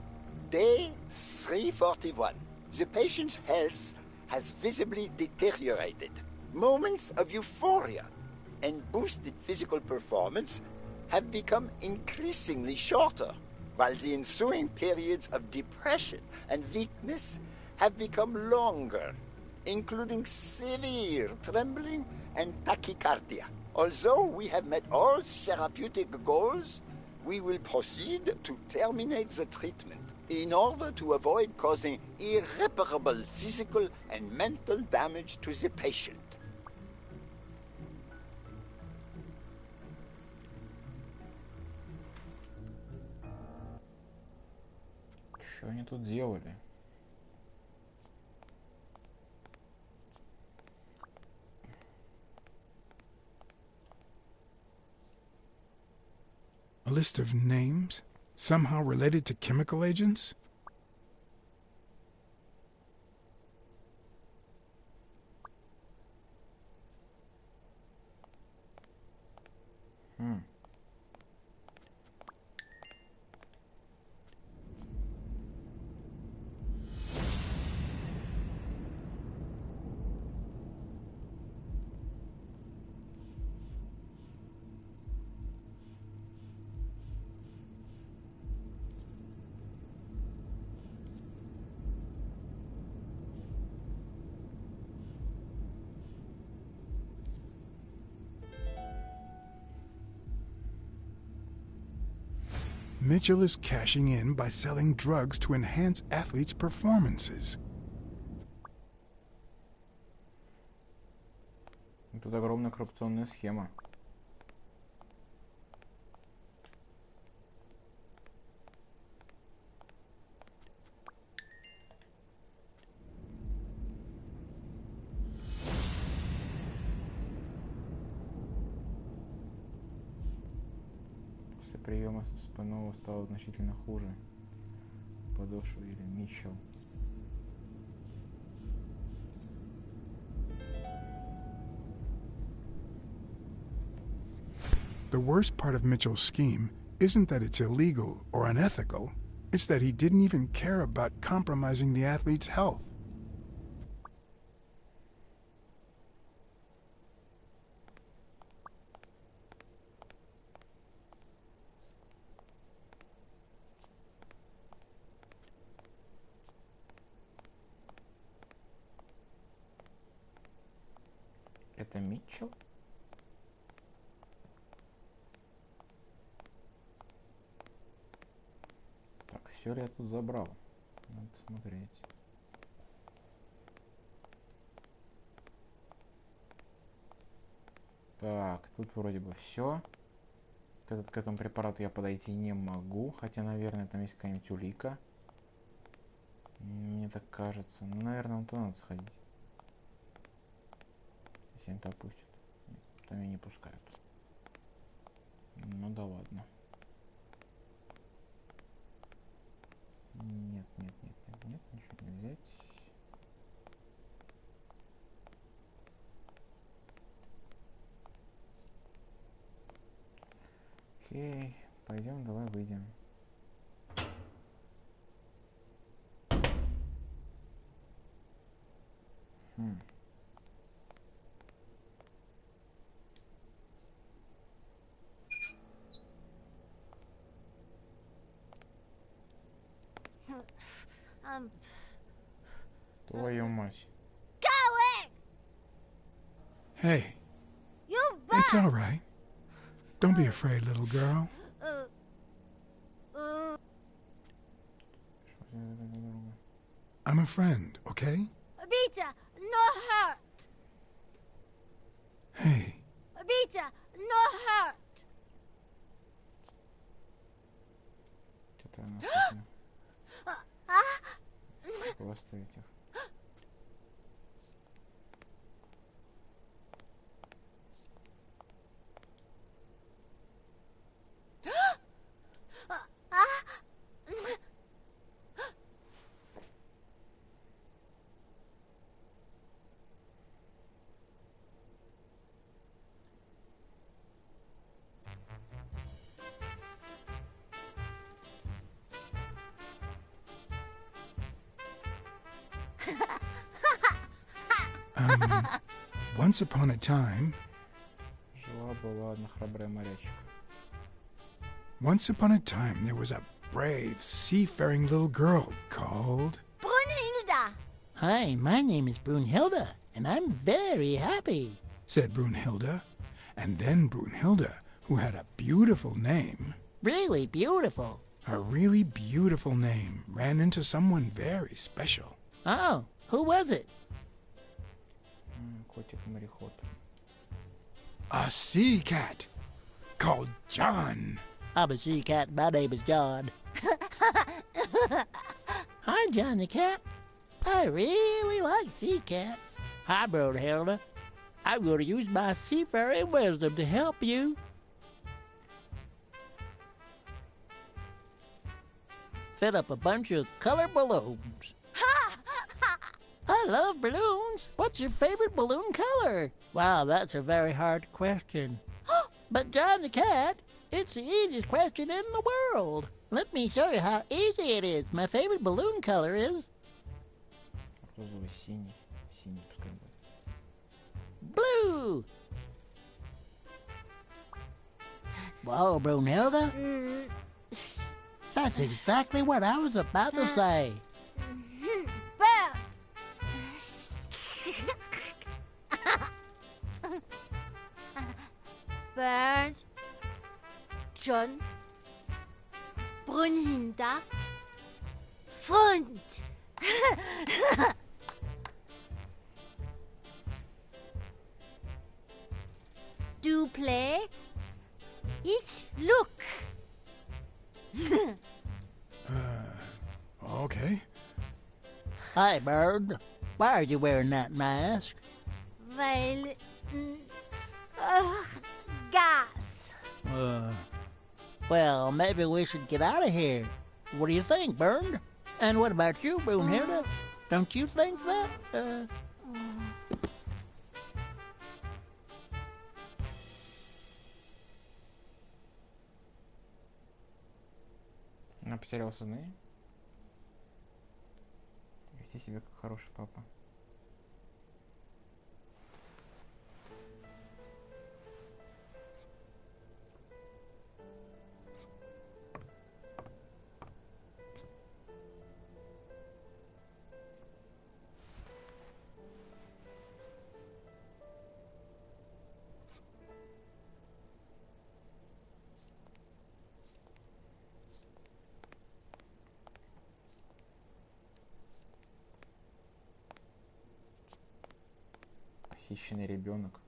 Day 341. The patient's health has visibly deteriorated. Moments of euphoria and boosted physical performance have become increasingly shorter, while the ensuing periods of depression and weakness have become longer, including severe trembling and tachycardia. Although we have met all therapeutic goals, we will proceed to terminate the treatment in order to avoid causing irreparable physical and mental damage to the patient. Что они тут делали? A list of names? Somehow related to chemical agents? Mitchell is cashing in by selling drugs to enhance athletes' performances. Тут огромная коррупционная схема. После приема спинного стало значительно хуже. Подошва или Митчелл. The worst part of Mitchell's scheme isn't that it's illegal or unethical, it's that he didn't even care about compromising the athlete's health. Это Митчелл? Так, все ли я тут забрал? Надо посмотреть. Так, тут вроде бы все. К этому препарату я подойти не могу. Хотя, наверное, там есть какая-нибудь улика. Мне так кажется. Ну, наверное, вон туда надо сходить. Если они туда пустят. Нет, там меня не пускают. Ну да ладно. Нет, нет, нет, нет, нет, ничего не взять. Окей, пойдем, давай выйдем. Твою мать. Hey, it's all right. Don't be afraid, little girl. I'm a friend, okay? Beta, no hurt. Hey. Beta, no hurt. Что-то она особенно. Просто этих. Once upon a time, Жила-была одна храбрая морячка. once upon a time, there was a brave, seafaring little girl called... Brunhilda! Hi, my name is Brunhilde, and I'm very happy, said Brunhilde. And then Brunhilde, who had a beautiful name... Really beautiful. A really beautiful name, ran into someone very special. Oh, who was it? Котик-мореход. A sea cat called John. I'm a sea cat. My name is John. Hi, John the cat. I really like sea cats. Hi, Brunhilde. I'm going to use my seafaring wisdom to help you. Fill up a bunch of colored balloons. I love balloons. What's your favorite balloon color? Wow, that's a very hard question. But John the cat, it's the easiest question in the world. Let me show you how easy it is. My favorite balloon color is... Розово-синий. Синий пускай будет. blue. Whoa, Brunhilde. That's exactly what I was about to say. Bird! Bird, John, Brunhilde, Fund. Do play, each look. Okay. Hi, Bird. Why are you wearing that mask? Weil, gas. Well, maybe we should get out of here. What do you think, Bird? And what about you, Brunhilde? Don't you think that? Она потеряла сознание. Вести себя как хороший папа. Похищенный ребенок.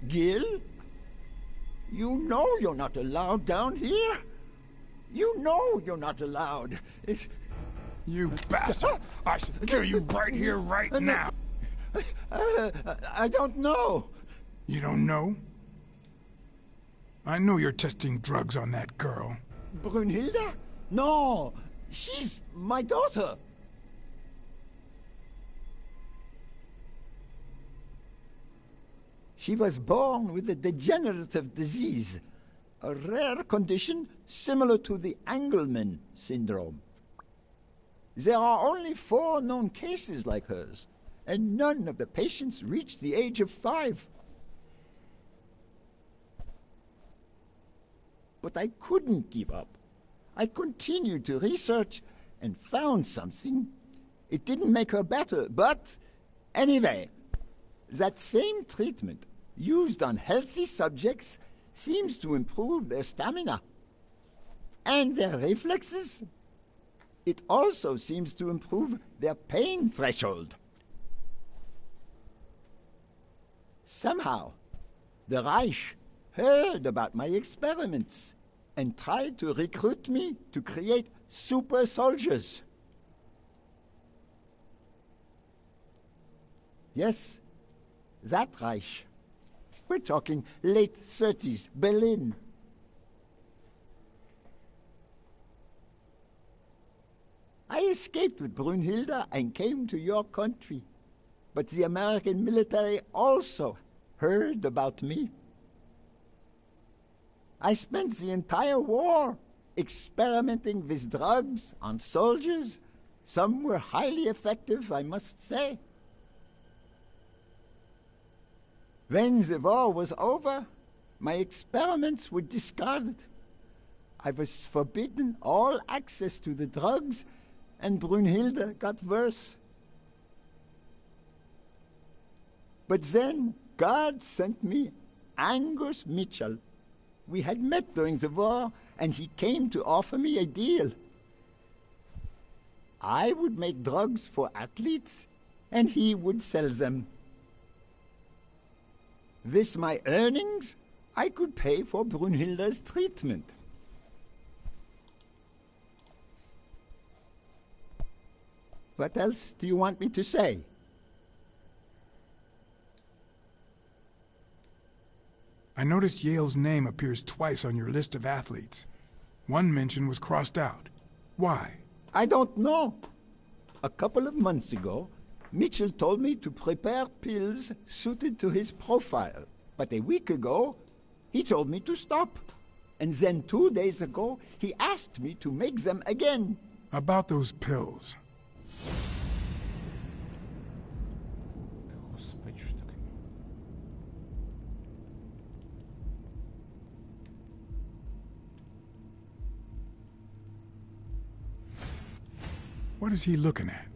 Gil? You know you're not allowed down here. You know you're not allowed. It's... You bastard! I should kill you right here, right now! I don't know. You don't know? I know you're testing drugs on that girl. Brunhilde? No, she's my daughter. She was born with a degenerative disease, a rare condition similar to the Engelmann syndrome. There are only 4 known cases like hers, and none of the patients reach the age of 5. But I couldn't give up. I continued to research and found something. It didn't make her better, but anyway, that same treatment used on healthy subjects seems to improve their stamina and their reflexes. It also seems to improve their pain threshold. Somehow, the Reich heard about my experiments and tried to recruit me to create super soldiers. Yes, that Reich. We're talking late 30s, Berlin. I escaped with Brunhilde and came to your country. But the American military also heard about me. I spent the entire war experimenting with drugs on soldiers. Some were highly effective, I must say. When the war was over, my experiments were discarded. I was forbidden all access to the drugs, and Brunhilde got worse. But then God sent me Angus Mitchell. We had met during the war, and he came to offer me a deal. I would make drugs for athletes, and he would sell them. With my earnings, I could pay for Brunhilde's treatment. What else do you want me to say? I noticed Yale's name appears twice on your list of athletes. One mention was crossed out. Why? I don't know. A couple of months ago, Mitchell told me to prepare pills suited to his profile. But a week ago, he told me to stop. And then 2 days ago, he asked me to make them again. About those pills. Господи, что такое? What is he looking at?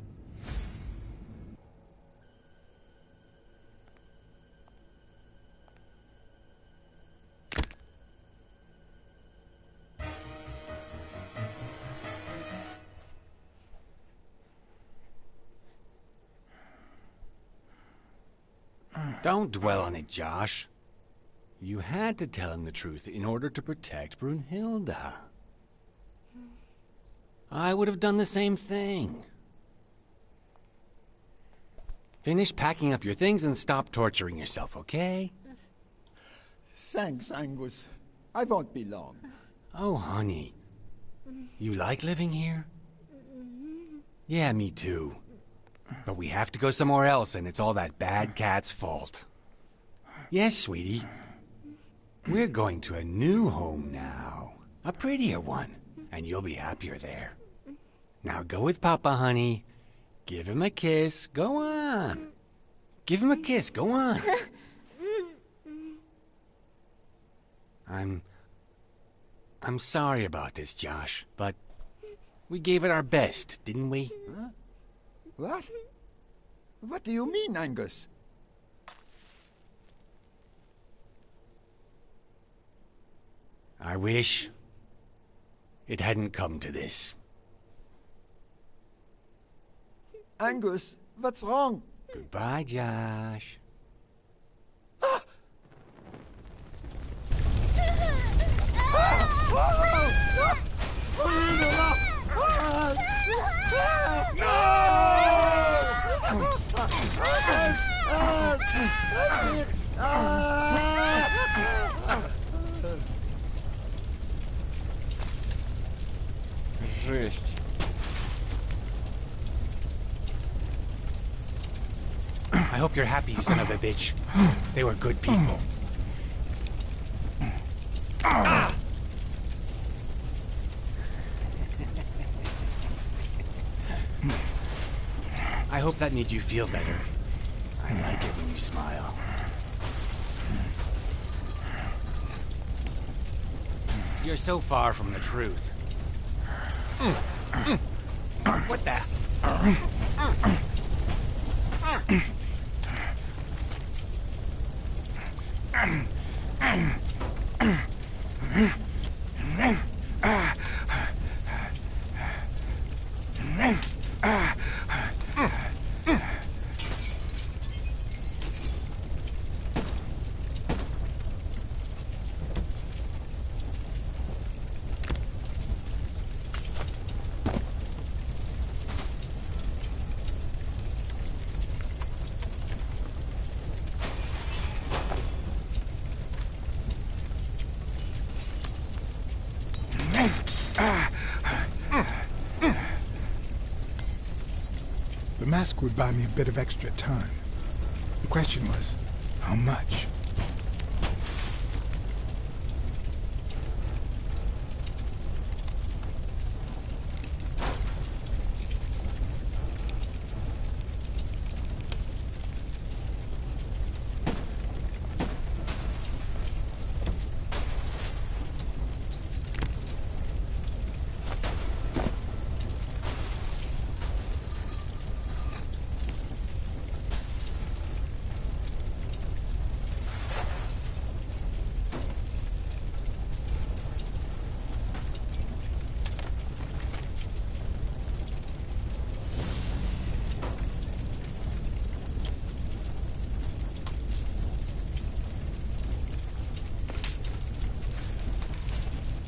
Don't dwell on it, Josh. You had to tell him the truth in order to protect Brunhilde. I would have done the same thing. Finish packing up your things and stop torturing yourself, okay? Thanks, Angus. I won't be long. Oh, honey. You like living here? Yeah, me too. But we have to go somewhere else, and it's all that bad cat's fault. Yes, sweetie. We're going to a new home now. A prettier one. And you'll be happier there. Now go with Papa, honey. Give him a kiss. Go on. Give him a kiss. Go on. I'm sorry about this, Josh, but we gave it our best, didn't we? Huh? What? What do you mean, Angus? I wish it hadn't come to this. Angus, what's wrong? Goodbye, Josh. Жесть. I hope you're happy, you son of a bitch. They were good people. I hope that made you feel better. I like it when you smile. You're so far from the truth. What the? work would buy me a bit of extra time. The question was, how much?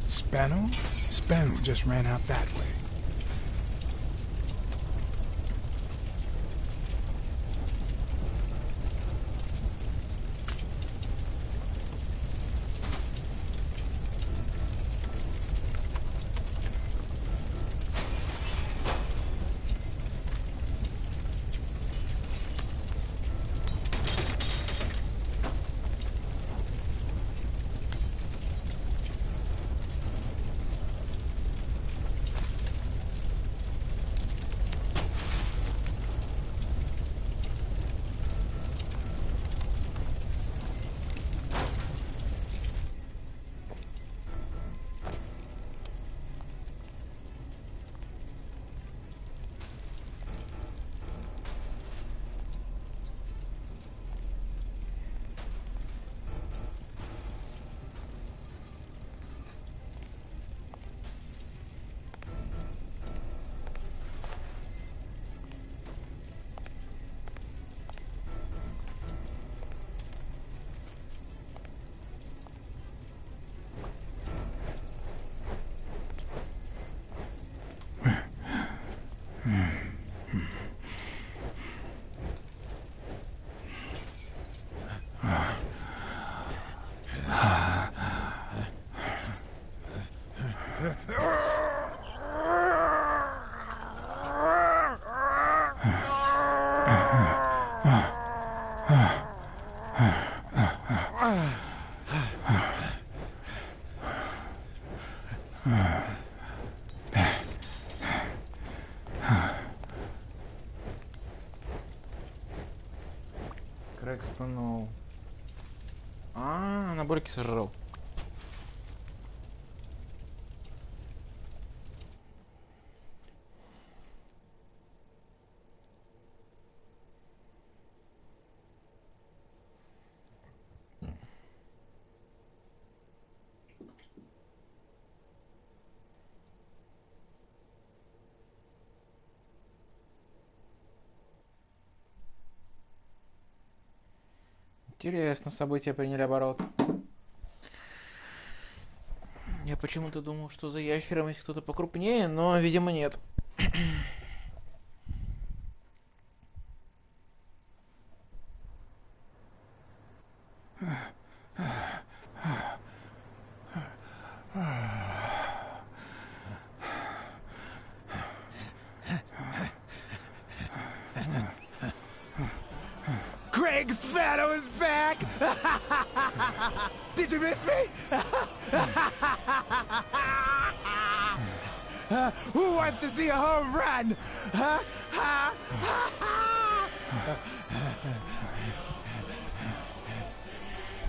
Spano? Spano just ran out that way. Крэг спынул. Наборки сожрал. Интересно, события приняли оборот. Я почему-то думал, что за ящером есть кто-то покрупнее, но, видимо, нет. Craig Spano is back! Did you miss me? Who wants to see a home run?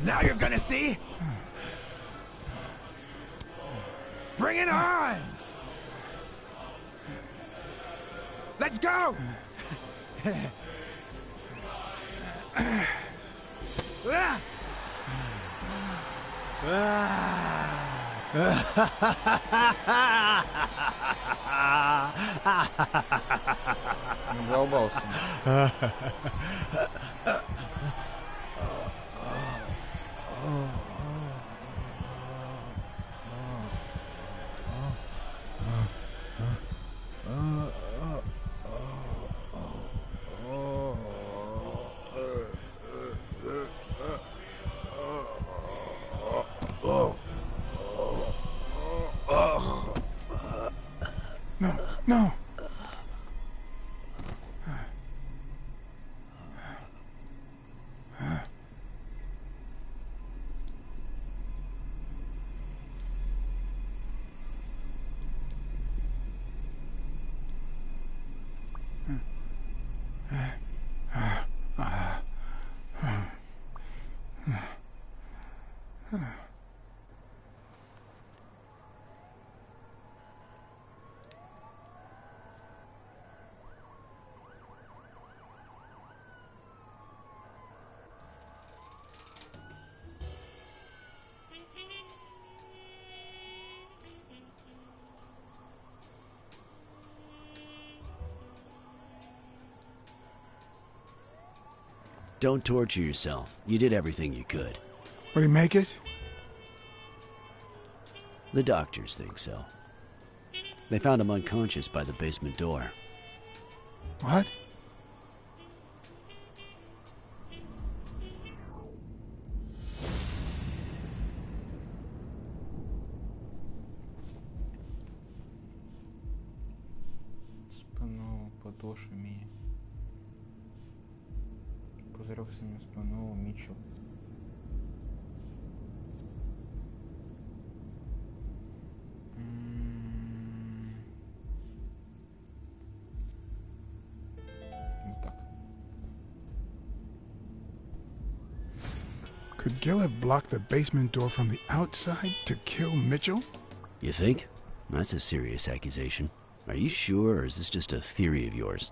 Now you're gonna see. Bring it on! Let's go! Задолбался. No. Don't torture yourself. You did everything you could. Would he make it? The doctors think so. They found him unconscious by the basement door. What? Спину подошвами. Пузырек с ним спину Митчелл. Could Gil have blocked the basement door from the outside to kill Mitchell? You think? That's a serious accusation. Are you sure, or is this just a theory of yours?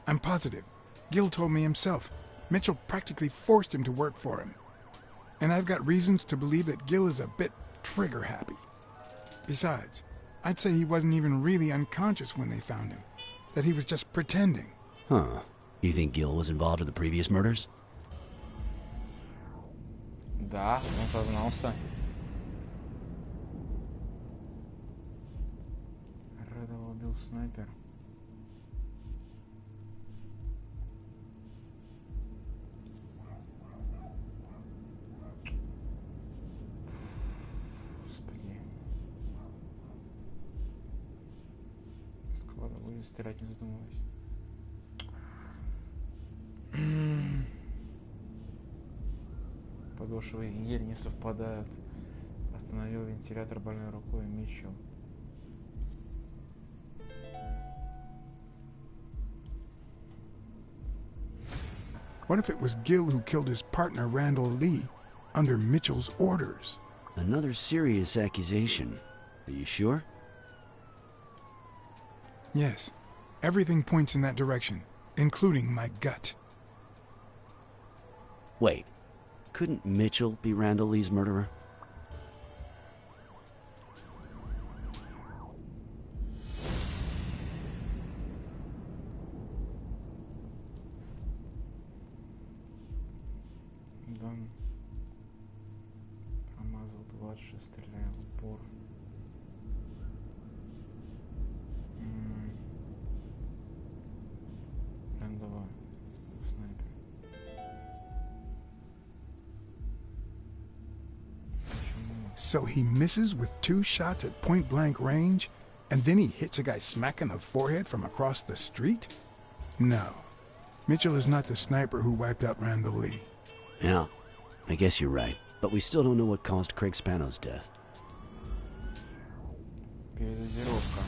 I'm positive. Gil told me himself. Mitchell practically forced him to work for him. And I've got reasons to believe that Gil is a bit trigger-happy. Besides, I'd say he wasn't even really unconscious when they found him. That he was just pretending. Huh. You think Gil was involved in the previous murders? Да, он сознался. Редова убил снайпер. Господи. Складываю, стрелять не задумываясь. Подошвы еле не совпадают. Остановил вентилятор больной рукой Митчелл. What if it was Gil who killed his partner Randall Lee under Mitchell's orders? Another serious accusation. Are you sure? Yes. Everything points in that direction, including my gut. Wait. Couldn't Mitchell be Randall Lee's murderer? Дан промазал 26, стреляя в упор. Рэндова снайпер. So he misses with 2 shots at point-blank range, and then he hits a guy smack in the forehead from across the street? No. Mitchell is not the sniper who wiped out Randall Lee. Yeah, I guess you're right. But we still don't know what caused Craig Spano's death. Передозировка.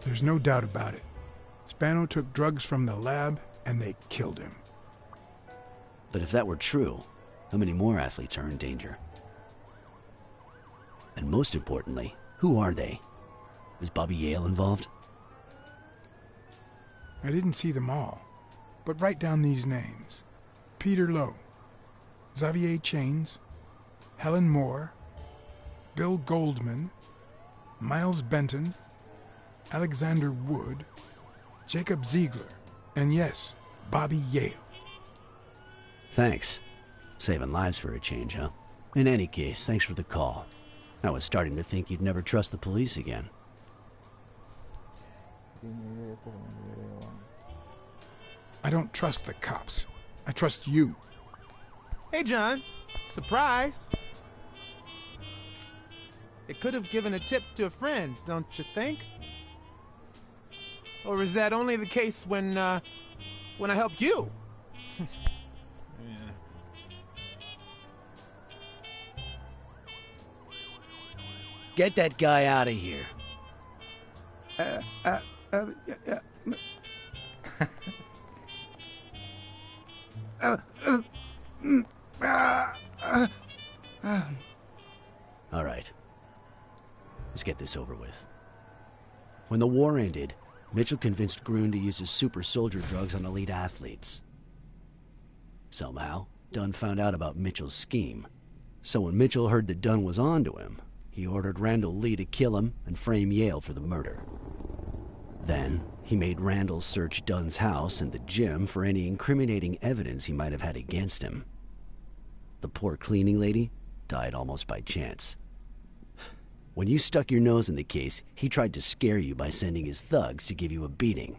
There's no doubt about it. Spano took drugs from the lab, and they killed him. But if that were true, how many more athletes are in danger? And most importantly, who are they? Is Bobby Yale involved? I didn't see them all, but write down these names. Peter Lowe, Xavier Chains, Helen Moore, Bill Goldman, Miles Benton, Alexander Wood, Jacob Ziegler, and yes, Bobby Yale. Thanks. Saving lives for a change, huh? In any case, thanks for the call. I was starting to think you'd never trust the police again. I don't trust the cops. I trust you. Hey, John. Surprise. It could have given a tip to a friend, don't you think? Or is that only the case when I help you? Get that guy out of here. All right. Let's get this over with. When the war ended, Mitchell convinced Grun to use his super soldier drugs on elite athletes. Somehow, Dunn found out about Mitchell's scheme. So when Mitchell heard that Dunn was onto him, he ordered Randall Lee to kill him and frame Yale for the murder. Then, he made Randall search Dunn's house and the gym for any incriminating evidence he might have had against him. The poor cleaning lady died almost by chance. When you stuck your nose in the case, he tried to scare you by sending his thugs to give you a beating.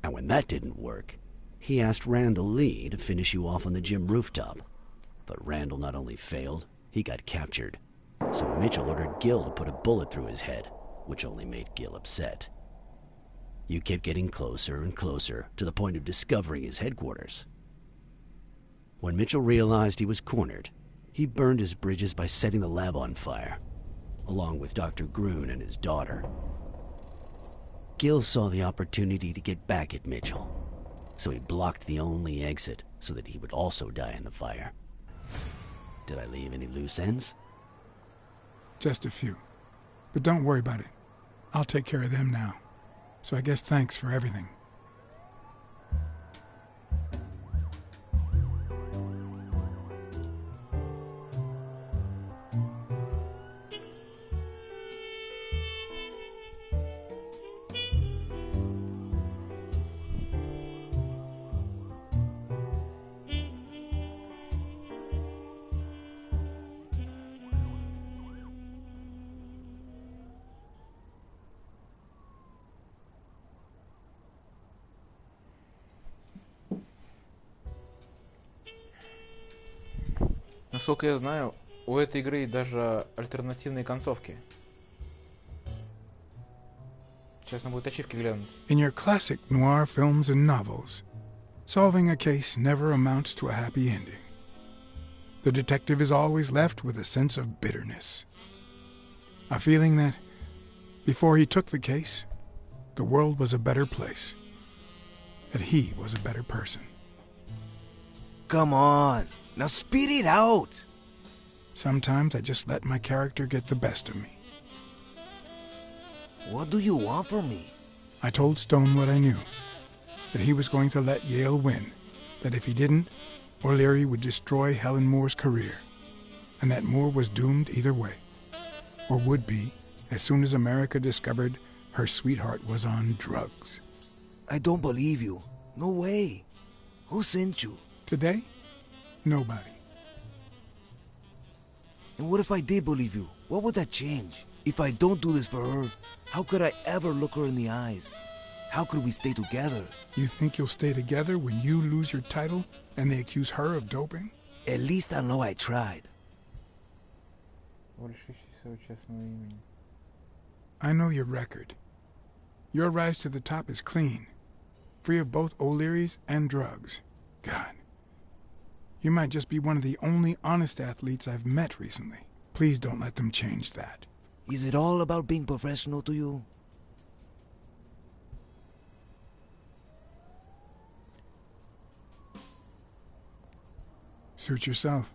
And when that didn't work, he asked Randall Lee to finish you off on the gym rooftop. But Randall not only failed, he got captured. So Mitchell ordered Gil to put a bullet through his head, which only made Gil upset. You kept getting closer and closer to the point of discovering his headquarters. When Mitchell realized he was cornered, he burned his bridges by setting the lab on fire, along with Dr. Grun and his daughter. Gil saw the opportunity to get back at Mitchell, so he blocked the only exit so that he would also die in the fire. Did I leave any loose ends? Just a few. But don't worry about it. I'll take care of them now. So I guess thanks for everything. Насколько я знаю, у этой игры даже альтернативные концовки. Сейчас надо будет ачивки глянуть. In your classic noir films and novels, solving a case never amounts to a happy ending. The detective is always left with a sense of bitterness. A feeling that, before he took the case, the world was a better place. That he was a better person. Come on, now speed it out! Sometimes I just let my character get the best of me. What do you want from me? I told Stone what I knew. That he was going to let Yale win. That if he didn't, O'Leary would destroy Helen Moore's career. And that Moore was doomed either way. Or would be, as soon as America discovered her sweetheart was on drugs. I don't believe you. No way. Who sent you? Today? Nobody. And what if I did believe you? What would that change? If I don't do this for her, how could I ever look her in the eyes? How could we stay together? You think you'll stay together when you lose your title and they accuse her of doping? At least I know I tried. I know your record. Your rise to the top is clean. Free of both O'Leary's and drugs. God. You might just be one of the only honest athletes I've met recently. Please don't let them change that. Is it all about being professional to you? Suit yourself.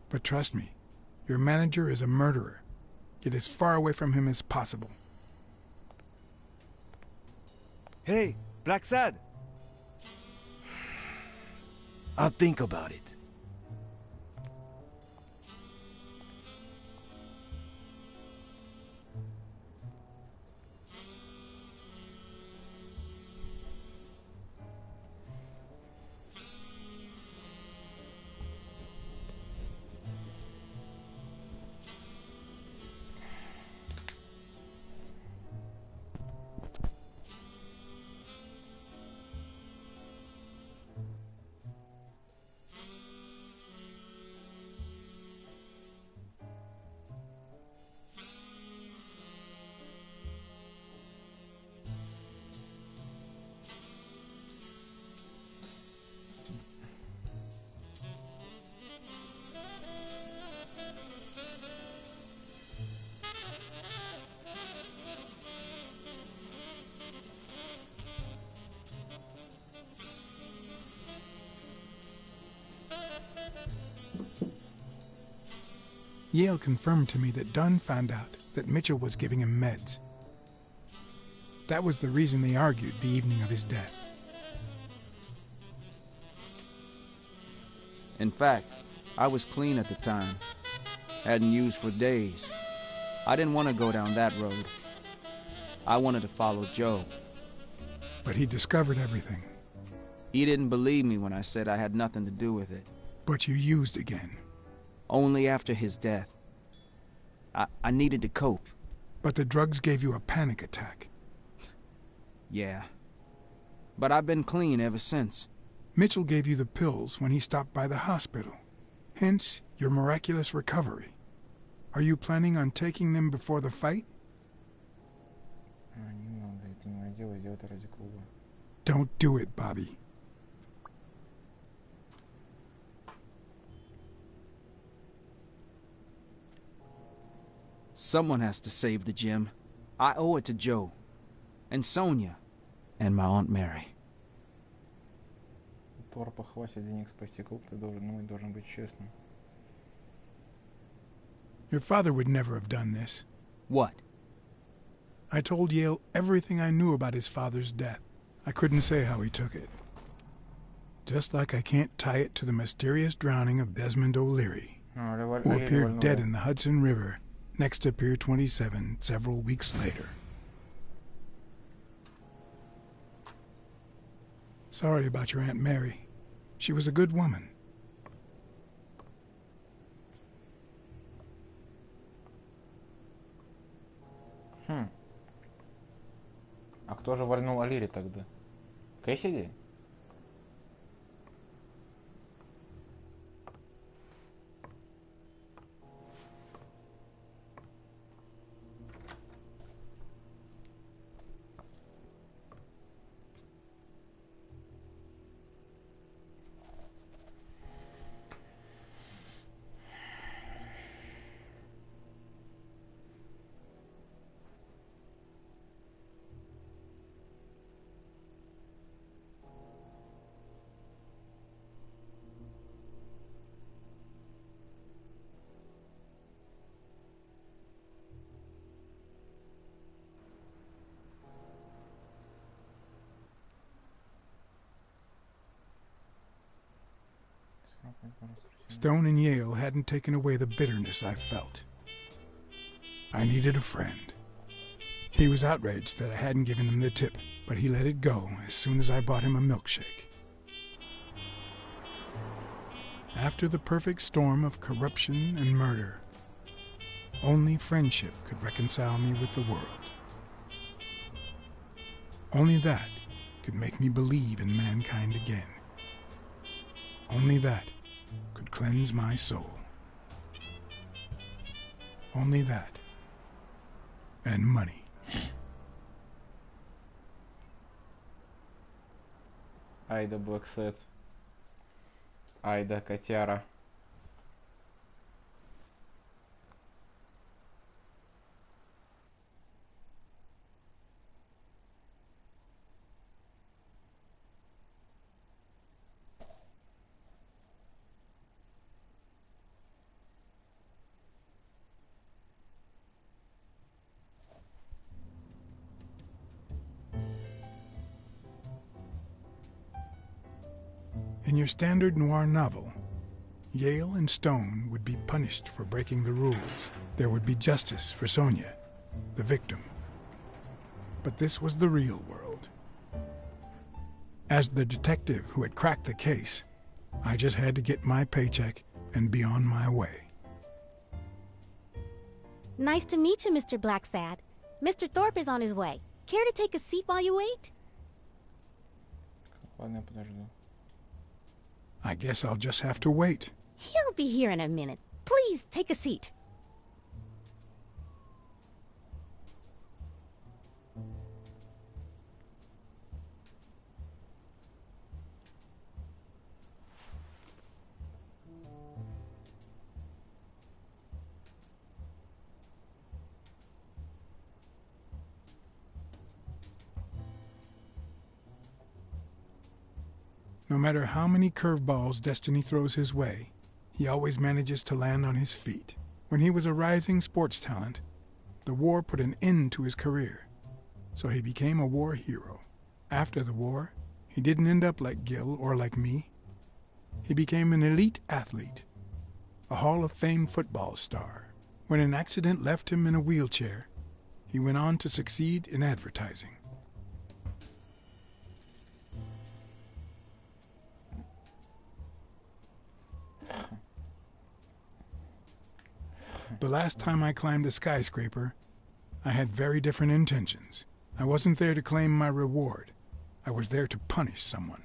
But trust me, your manager is a murderer. Get as far away from him as possible. Hey, Blacksad! I'll think about it. Yale confirmed to me that Dunn found out that Mitchell was giving him meds. That was the reason they argued the evening of his death. In fact, I was clean at the time. Hadn't used for days. I didn't want to go down that road. I wanted to follow Joe. But he discovered everything. He didn't believe me when I said I had nothing to do with it. But you used again. Only after his death. I needed to cope. But the drugs gave you a panic attack. Yeah. But I've been clean ever since. Mitchell gave you the pills when he stopped by the hospital. Hence, your miraculous recovery. Are you planning on taking them before the fight? Don't do it, Bobby. Someone has to save the gym. I owe it to Joe. And Sonia. And my Aunt Mary. Тор похватит денег спасти клуб, ты должен быть честным. Your father would never have done this. What? I told Yale everything I knew about his father's death. I couldn't say how he took it. Just like I can't tie it to the mysterious drowning of Desmond O'Leary, who appeared dead in the Hudson River next to Pier 27 several weeks later. Sorry about your Aunt Mary. She was a good woman. А кто же вальнул Алири тогда? Кэссиди? Stone and Yale hadn't taken away the bitterness I felt. I needed a friend. He was outraged that I hadn't given him the tip, but he let it go as soon as I bought him a milkshake. After the perfect storm of corruption and murder, only friendship could reconcile me with the world. Only that could make me believe in mankind again. Only that could cleanse my soul. Only that. And money. Айда, Blacksad. Айда, котяра. In your standard noir novel, Yale and Stone would be punished for breaking the rules. There would be justice for Sonia, the victim. But this was the real world. As the detective who had cracked the case, I just had to get my paycheck and be on my way. Nice to meet you, Mr. Blacksad. Mr. Thorpe is on his way. Care to take a seat while you wait? Ладно, я подожду. I guess I'll just have to wait. He'll be here in a minute. Please, take a seat. No matter how many curveballs destiny throws his way, he always manages to land on his feet. When he was a rising sports talent, the war put an end to his career, so he became a war hero. After the war, he didn't end up like Gil or like me. He became an elite athlete, a Hall of Fame football star. When an accident left him in a wheelchair, he went on to succeed in advertising. The last time I climbed a skyscraper, I had very different intentions. I wasn't there to claim my reward. I was there to punish someone.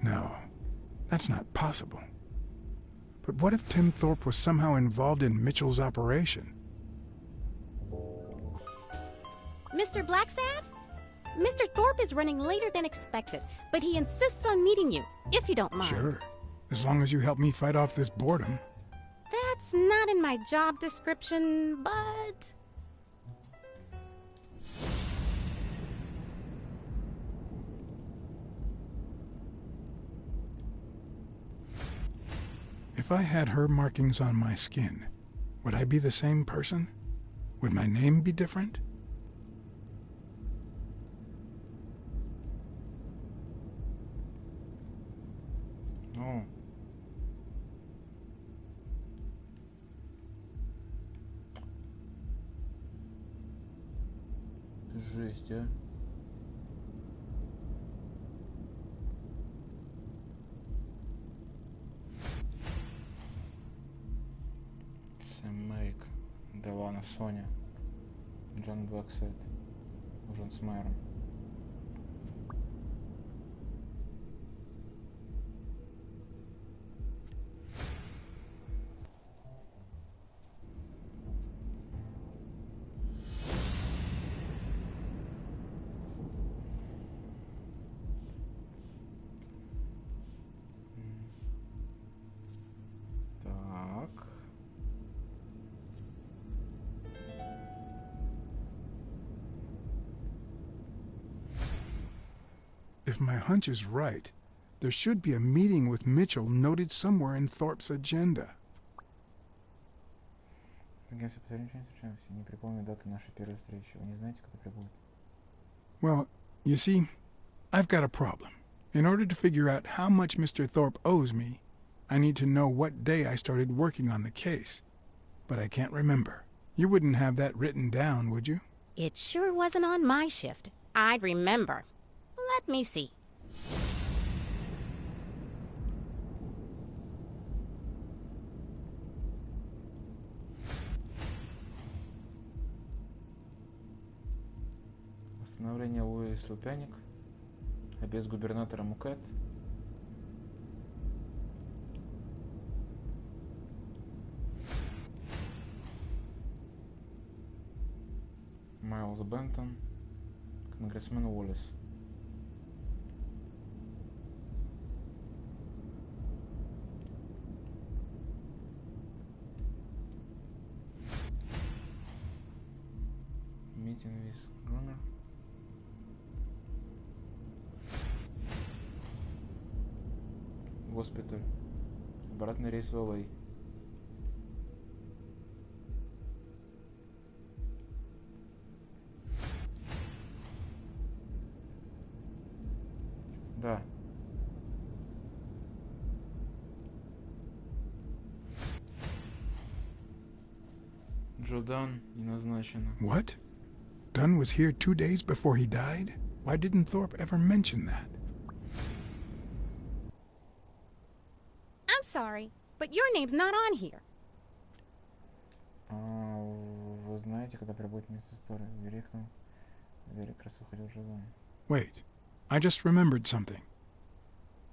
No, that's not possible. But what if Tim Thorpe was somehow involved in Mitchell's operation? Mr. Blacksad? Mr. Thorpe is running later than expected, but he insists on meeting you, if you don't mind. Sure, as long as you help me fight off this boredom. That's not in my job description, but... If I had her markings on my skin, would I be the same person? Would my name be different? Ну. Жесть, а. Сэм Мэйк, Девана Соня, Джон Блэксад, ужин с мэром. Так. If my hunch is right, there should be a meeting with Mitchell noted somewhere in Thorpe's agenda. Агентство по сотрудничеству встречаемся. Не припомню даты нашей первой встречи. Вы не знаете, когда прибудет? Well, you see, I've got a problem. In order to figure out how much Mr. Thorpe owes me, I need to know what day I started working on the case. But I can't remember. You wouldn't have that written down, would you? It sure wasn't on my shift. I'd remember. Let me see. Восстановление Луис Лупяник. Обед с губернатором Мукет. Майлз Бентон. Конгрессмен Уоллес. Meeting with Gruner. Госпиталь. Обратный рейс в Л.А. Да. Джо Дан не назначено. What? Dunn was here 2 days before he died? Why didn't Thorpe ever mention that? I'm sorry, but your name's not on here. Вы знаете, когда прибудет миссис Тори? Верикнул. Верик раз выходил живым. Wait, I just remembered something.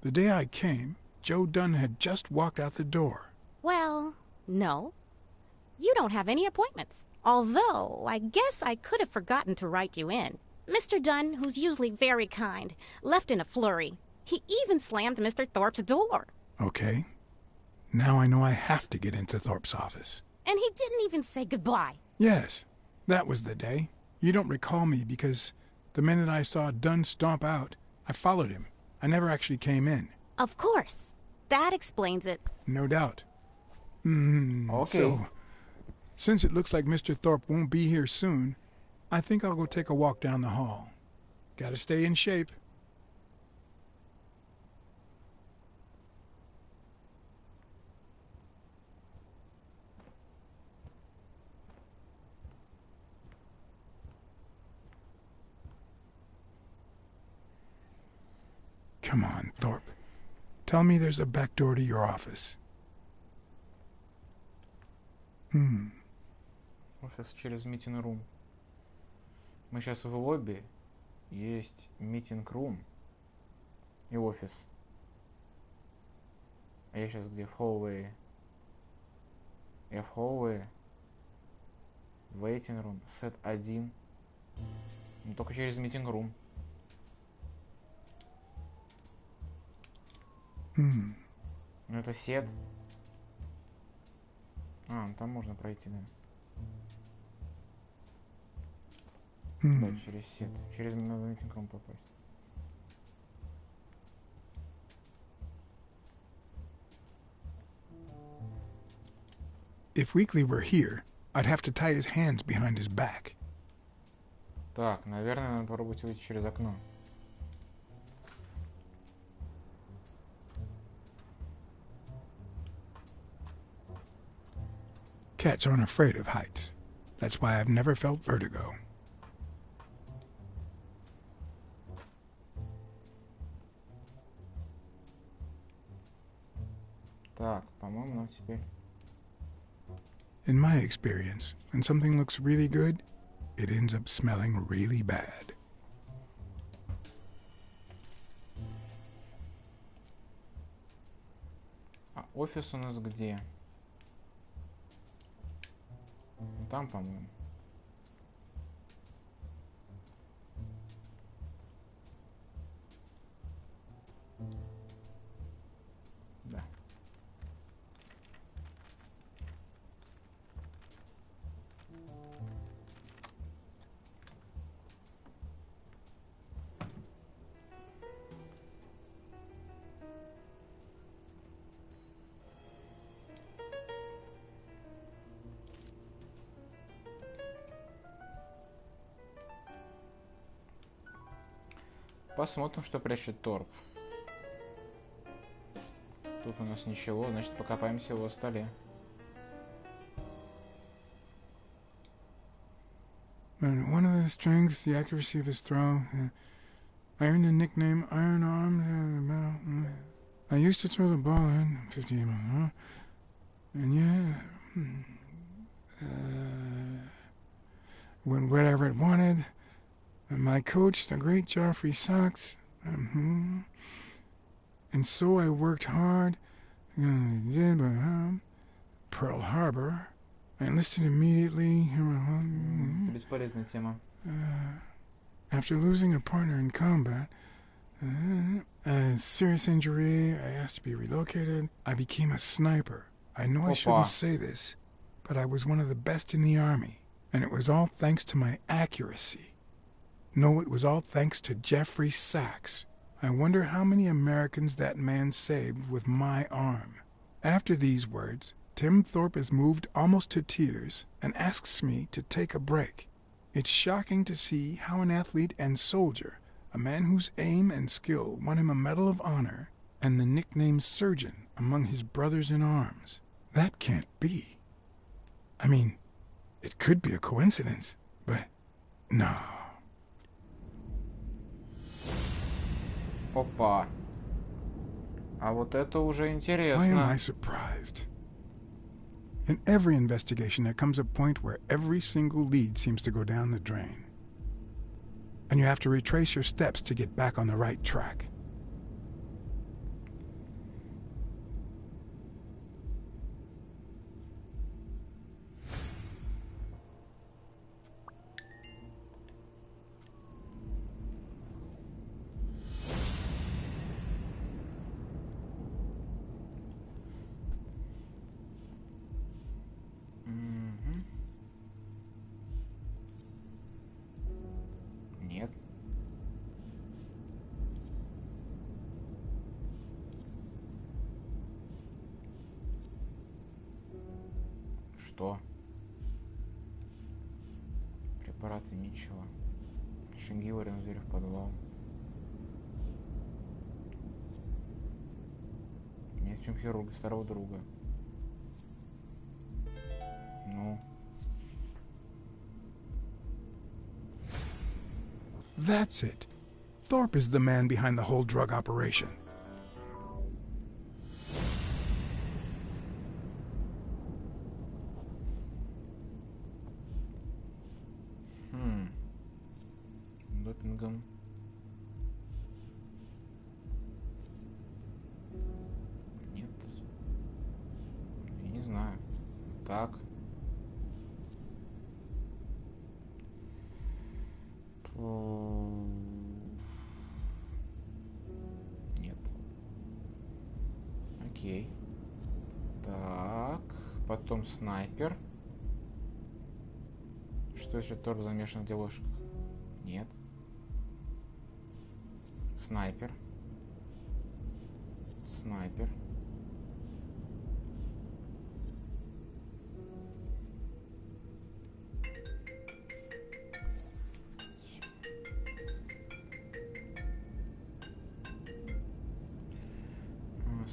The day I came, Joe Dunn had just walked out the door. Well, no. You don't have any appointments. Although, I guess I could have forgotten to write you in. Mr. Dunn, who's usually very kind, left in a flurry. He even slammed Mr. Thorpe's door. Okay. Now I know I have to get into Thorpe's office. And he didn't even say goodbye. Yes, that was the day. You don't recall me because the minute I saw Dunn stomp out, I followed him. I never actually came in. Of course. That explains it. No doubt. Okay. So, since it looks like Mr. Thorpe won't be here soon, I think I'll go take a walk down the hall. Gotta stay in shape. Come on, Thorpe. Tell me there's a back door to your office. Офис через митинг-рум. Мы сейчас в лобби. Есть митинг-рум и офис. А я сейчас где? В холлвее. Я в холлвее. Waiting-рум. Сет 1. Ну, только через митинг-рум. Ну, это сет. Ну, там можно пройти, да. Да, через сет. Через митинг-рум попасть. If Weekly were here, I'd have to tie his hands behind his back. Так, наверное, надо попробовать выйти через окно. Cats aren't afraid of heights. That's why I've never felt vertigo. Так, по-моему, нам теперь... In my experience, when something looks really good, it ends up smelling really bad. А офис у нас где? Там, по-моему. Да. Посмотрим, что прячет Торп. Тут у нас ничего, значит, покопаемся в его столе. One of the strengths, the accuracy of his throw. I earned the nickname Iron Arms. I used to throw the ball in 50 miles, and yeah, when whatever it wanted. And my coach, the great Joffrey Sachs, and so I worked hard. Pearl Harbor. I enlisted immediately. Бесполезная тема. After losing a partner in combat, a serious injury, I asked to be relocated. I became a sniper. I know I shouldn't say this, but I was one of the best in the army, and it was all thanks to my accuracy. No, it was all thanks to Jeffrey Sachs. I wonder how many Americans that man saved with my arm. After these words, Tim Thorpe is moved almost to tears and asks me to take a break. It's shocking to see how an athlete and soldier, a man whose aim and skill won him a Medal of Honor and the nickname Surgeon among his brothers in arms. That can't be. I mean, It could be a coincidence, but no. Опа. А вот это уже Why am интересно. I surprised? In every investigation, there comes a point where every single lead seems to go down the drain. And you have to retrace your steps to get back on the right track. Нет. Что? Препараты ничего. Шаги вареных зверя в подвал. Нет, в чем хирурга старого друга. Ну. That's it. Thorpe is the man behind the whole drug operation. Допингом. Нет. Я не знаю. Так. Нет. Окей. Так. Потом снайпер. Что если Торп замешан в девушках? Нет. Снайпер. Снайпер.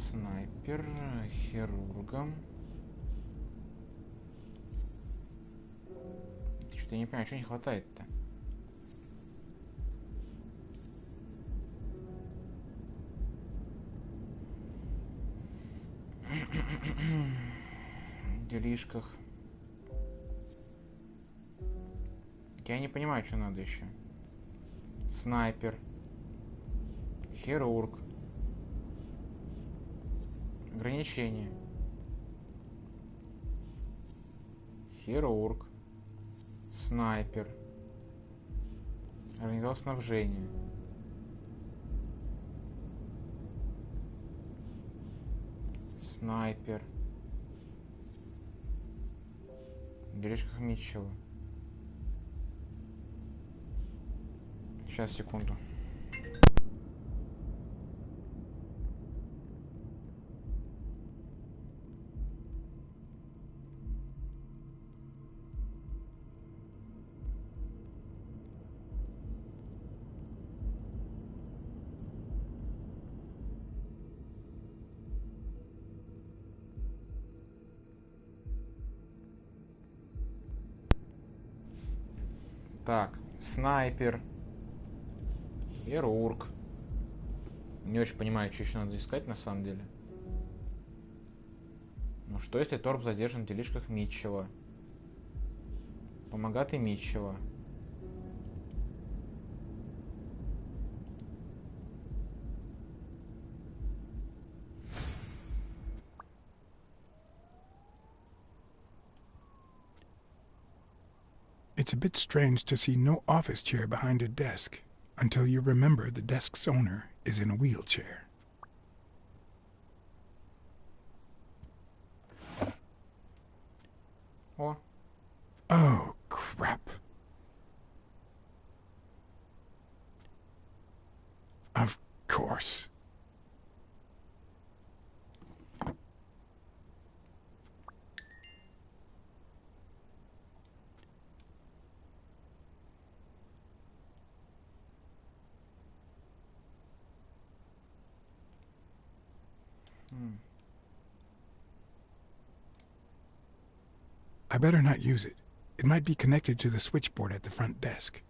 Снайпер. Хирургом. Что-то я не понимаю, что не хватает-то. В делишках. Я не понимаю, что надо еще. Снайпер. Хирург. Ограничения. Хирург. Снайпер. Организовал снабжение. Снайпер. В делишках ничего. Сейчас, секунду. Так, снайпер. Хирург. Не очень понимаю, что еще надо искать на самом деле. Ну что, если Торп задержан в делишках Митчелла? Помогатый Митчелла. It's a bit strange to see no office chair behind a desk until you remember the desk's owner is in a wheelchair. О. Oh, crap. Of course. I better not use it. It might be connected to the switchboard at the front desk.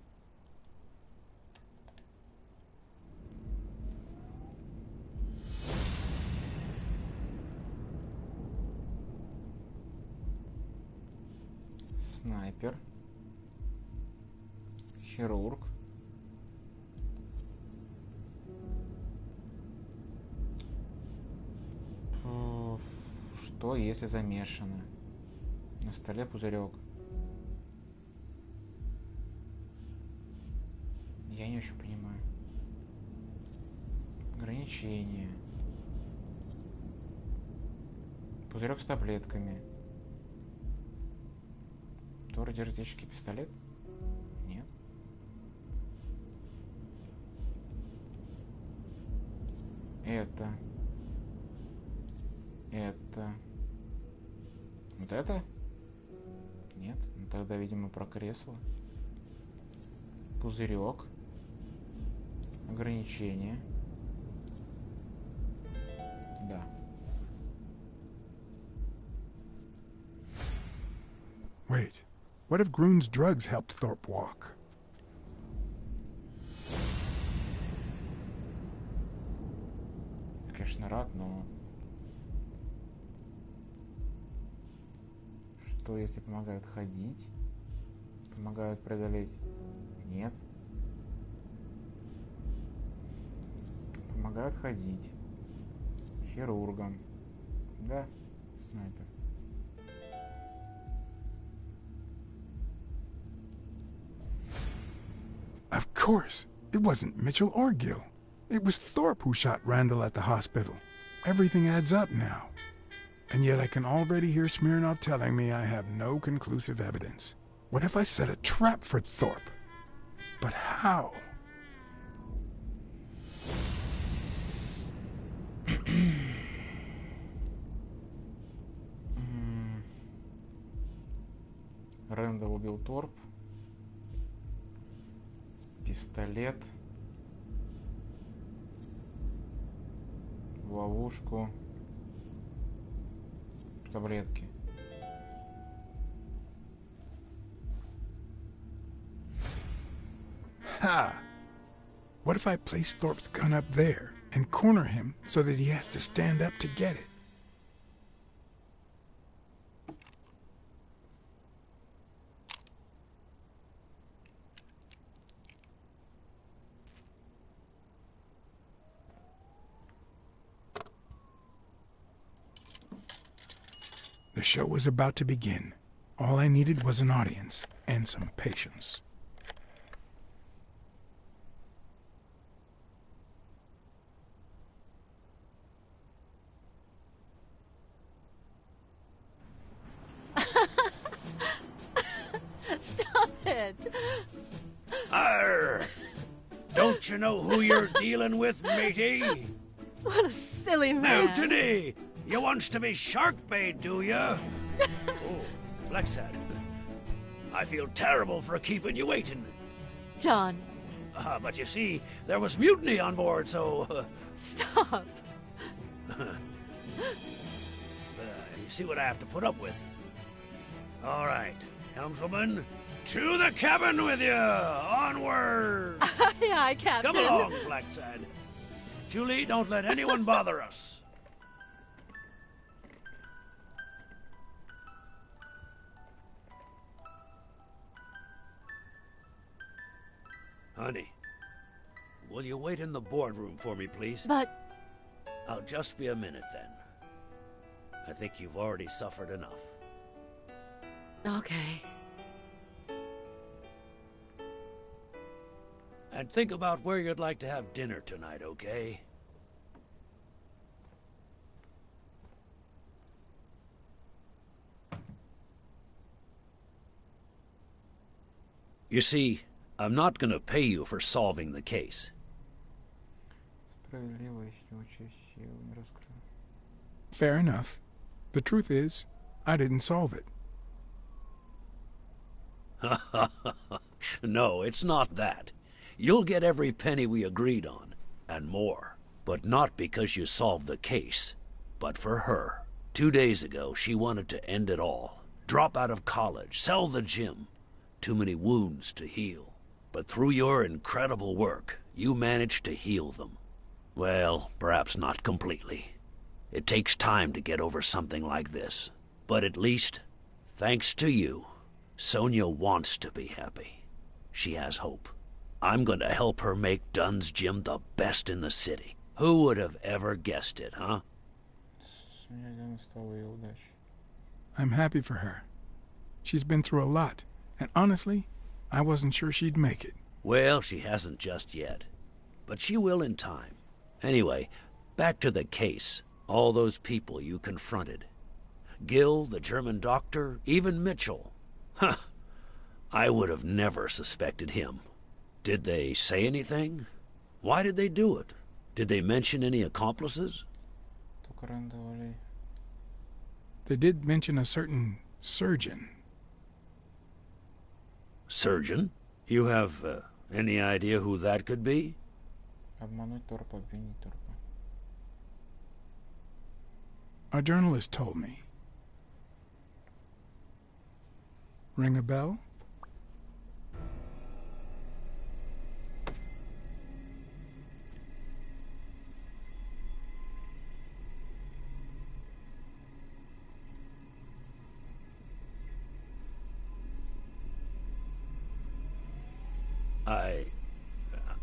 Снайпер. Хирург. Что, если замешано? На столе пузырек. Я не очень понимаю. Ограничения. Пузырек с таблетками. Тор держит ящики пистолет? Нет. Это. Вот это? Нет. Ну тогда, видимо, про кресло. Пузырек. Ограничения. Да. Wait. What if Groon's drugs helped Thorpe walk? Я, конечно, рад, но... Что, если помогают ходить? Помогают преодолеть? Нет. Помогают ходить. Хирургам. Да, снайпер. Of course. It wasn't Mitchell or Gill. It was Thorpe who shot Randall at the hospital. Everything adds up now. And yet I can already hear Smirnov telling me I have no conclusive evidence. What if I set a trap for Thorpe? But how? Рэндалл убил Торп. Пистолет. В ловушку. Таблетки. Ha! What if I place Thorpe's gun up there and corner him so that he has to stand up to get it? The show was about to begin. All I needed was an audience and some patience. Stop it! Arr! Don't you know who you're dealing with, matey? What a silly man. Mutiny! You wants to be shark bait, do ya? Oh, Blacksad. I feel terrible for keeping you waiting. John. But you see, there was mutiny on board, so... Stop. You see what I have to put up with. All right, helmswoman, to the cabin with you! Onward! Aye, aye, Captain. Come along, Blacksad. Julie, don't let anyone bother us. Honey, will you wait in the boardroom for me, please? But... I'll just be a minute, then. I think you've already suffered enough. Okay. And think about where you'd like to have dinner tonight, okay? You see, I'm not gonna pay you for solving the case. Fair enough. The truth is, I didn't solve it. No, it's not that. You'll get every penny we agreed on, and more. But not because you solved the case, but for her. 2 days ago, she wanted to end it all. Drop out of college, sell the gym. Too many wounds to heal. But through your incredible work, you managed to heal them. Well, perhaps not completely. It takes time to get over something like this. But at least, thanks to you, Sonia wants to be happy. She has hope. I'm going to help her make Dunn's gym the best in the city. Who would have ever guessed it, huh? I'm happy for her. She's been through a lot, and honestly, I wasn't sure she'd make it. Well, she hasn't just yet. But she will in time. Anyway, back to the case. All those people you confronted. Gil, the German doctor, even Mitchell. Huh. I would have never suspected him. Did they say anything? Why did they do it? Did they mention any accomplices? They did mention a certain surgeon. Surgeon? You have any idea who that could be? A journalist told me. Ring a bell?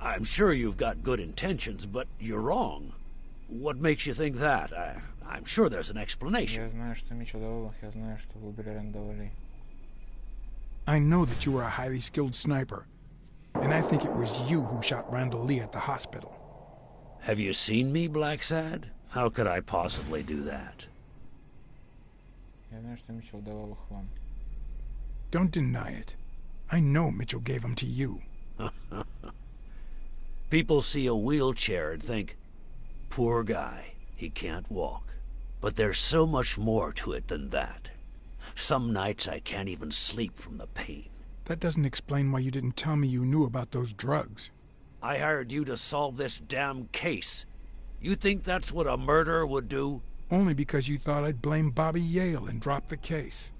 I'm sure you've got good intentions, but you're wrong. What makes you think that? I'm sure there's an explanation. I know that you were a highly skilled sniper, and I think it was you who shot Randall Lee at the hospital. Have you seen me, Blacksad? How could I possibly do that? Don't deny it. I know Mitchell gave them to you. People see a wheelchair and think, poor guy, he can't walk. But there's so much more to it than that. Some nights I can't even sleep from the pain. That doesn't explain why you didn't tell me you knew about those drugs. I hired you to solve this damn case. You think that's what a murderer would do? Only because you thought I'd blame Bobby Yale and drop the case.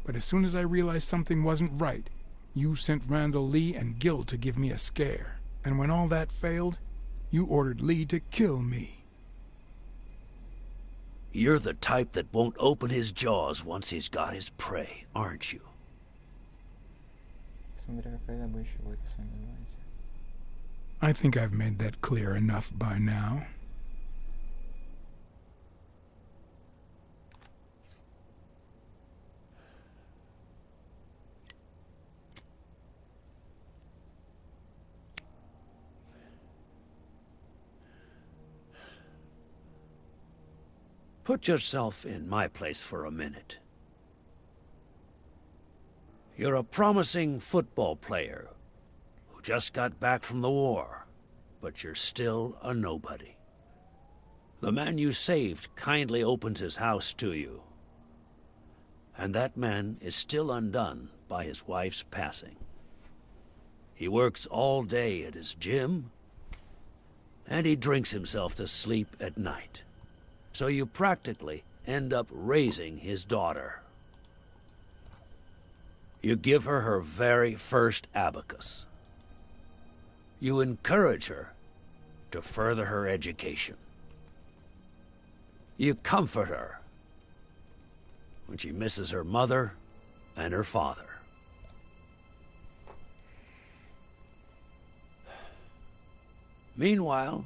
But as soon as I realized something wasn't right, you sent Randall Lee and Gil to give me a scare. And when all that failed, you ordered Lee to kill me. You're the type that won't open his jaws once he's got his prey, aren't you? I think I've made that clear enough by now. Put yourself in my place for a minute. You're a promising football player who just got back from the war, but you're still a nobody. The man you saved kindly opens his house to you, and that man is still undone by his wife's passing. He works all day at his gym, and he drinks himself to sleep at night. So you practically end up raising his daughter. You give her her very first abacus. You encourage her to further her education. You comfort her when she misses her mother and her father. Meanwhile,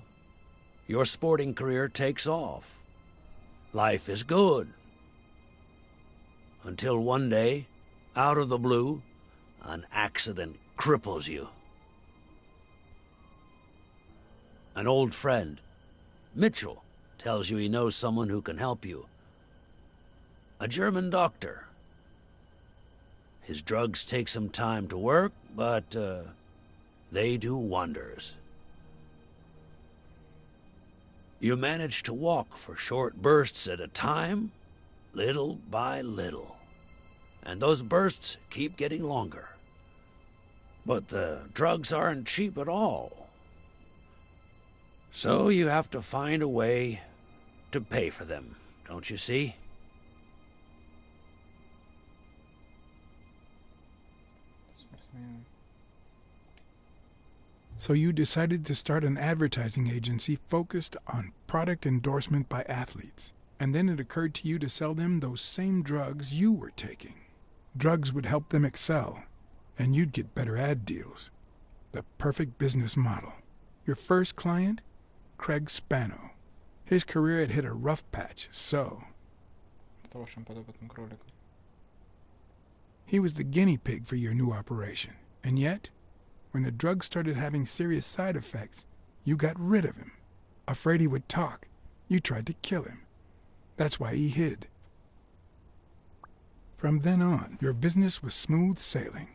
your sporting career takes off. Life is good. Until one day, out of the blue, an accident cripples you. An old friend, Mitchell, tells you he knows someone who can help you. A German doctor. His drugs take some time to work, but they do wonders. You manage to walk for short bursts at a time, little by little. And those bursts keep getting longer. But the drugs aren't cheap at all. So you have to find a way to pay for them, don't you see? So you decided to start an advertising agency focused on product endorsement by athletes. And then it occurred to you to sell them those same drugs you were taking. Drugs would help them excel, and you'd get better ad deals. The perfect business model. Your first client? Craig Spano. His career had hit a rough patch, so... He was the guinea pig for your new operation. And yet, when the drug started having serious side effects, you got rid of him. Afraid he would talk, you tried to kill him. That's why he hid. From then on, your business was smooth sailing.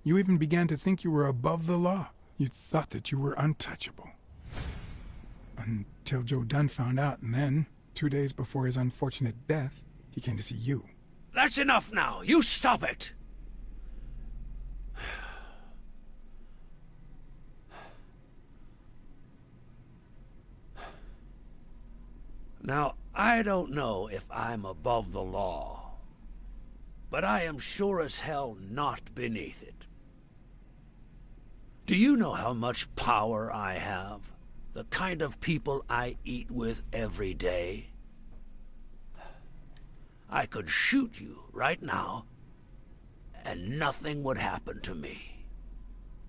You even began to think you were above the law. You thought that you were untouchable. Until Joe Dunn found out, and then, 2 days before his unfortunate death, he came to see you. That's enough now. You stop it. Now, I don't know if I'm above the law, but I am sure as hell not beneath it. Do you know how much power I have? The kind of people I eat with every day? I could shoot you right now, and nothing would happen to me.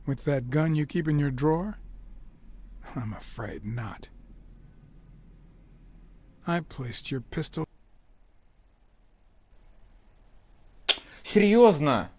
With that gun you keep in your drawer? I'm afraid not. I placed your pistol... Серьезно?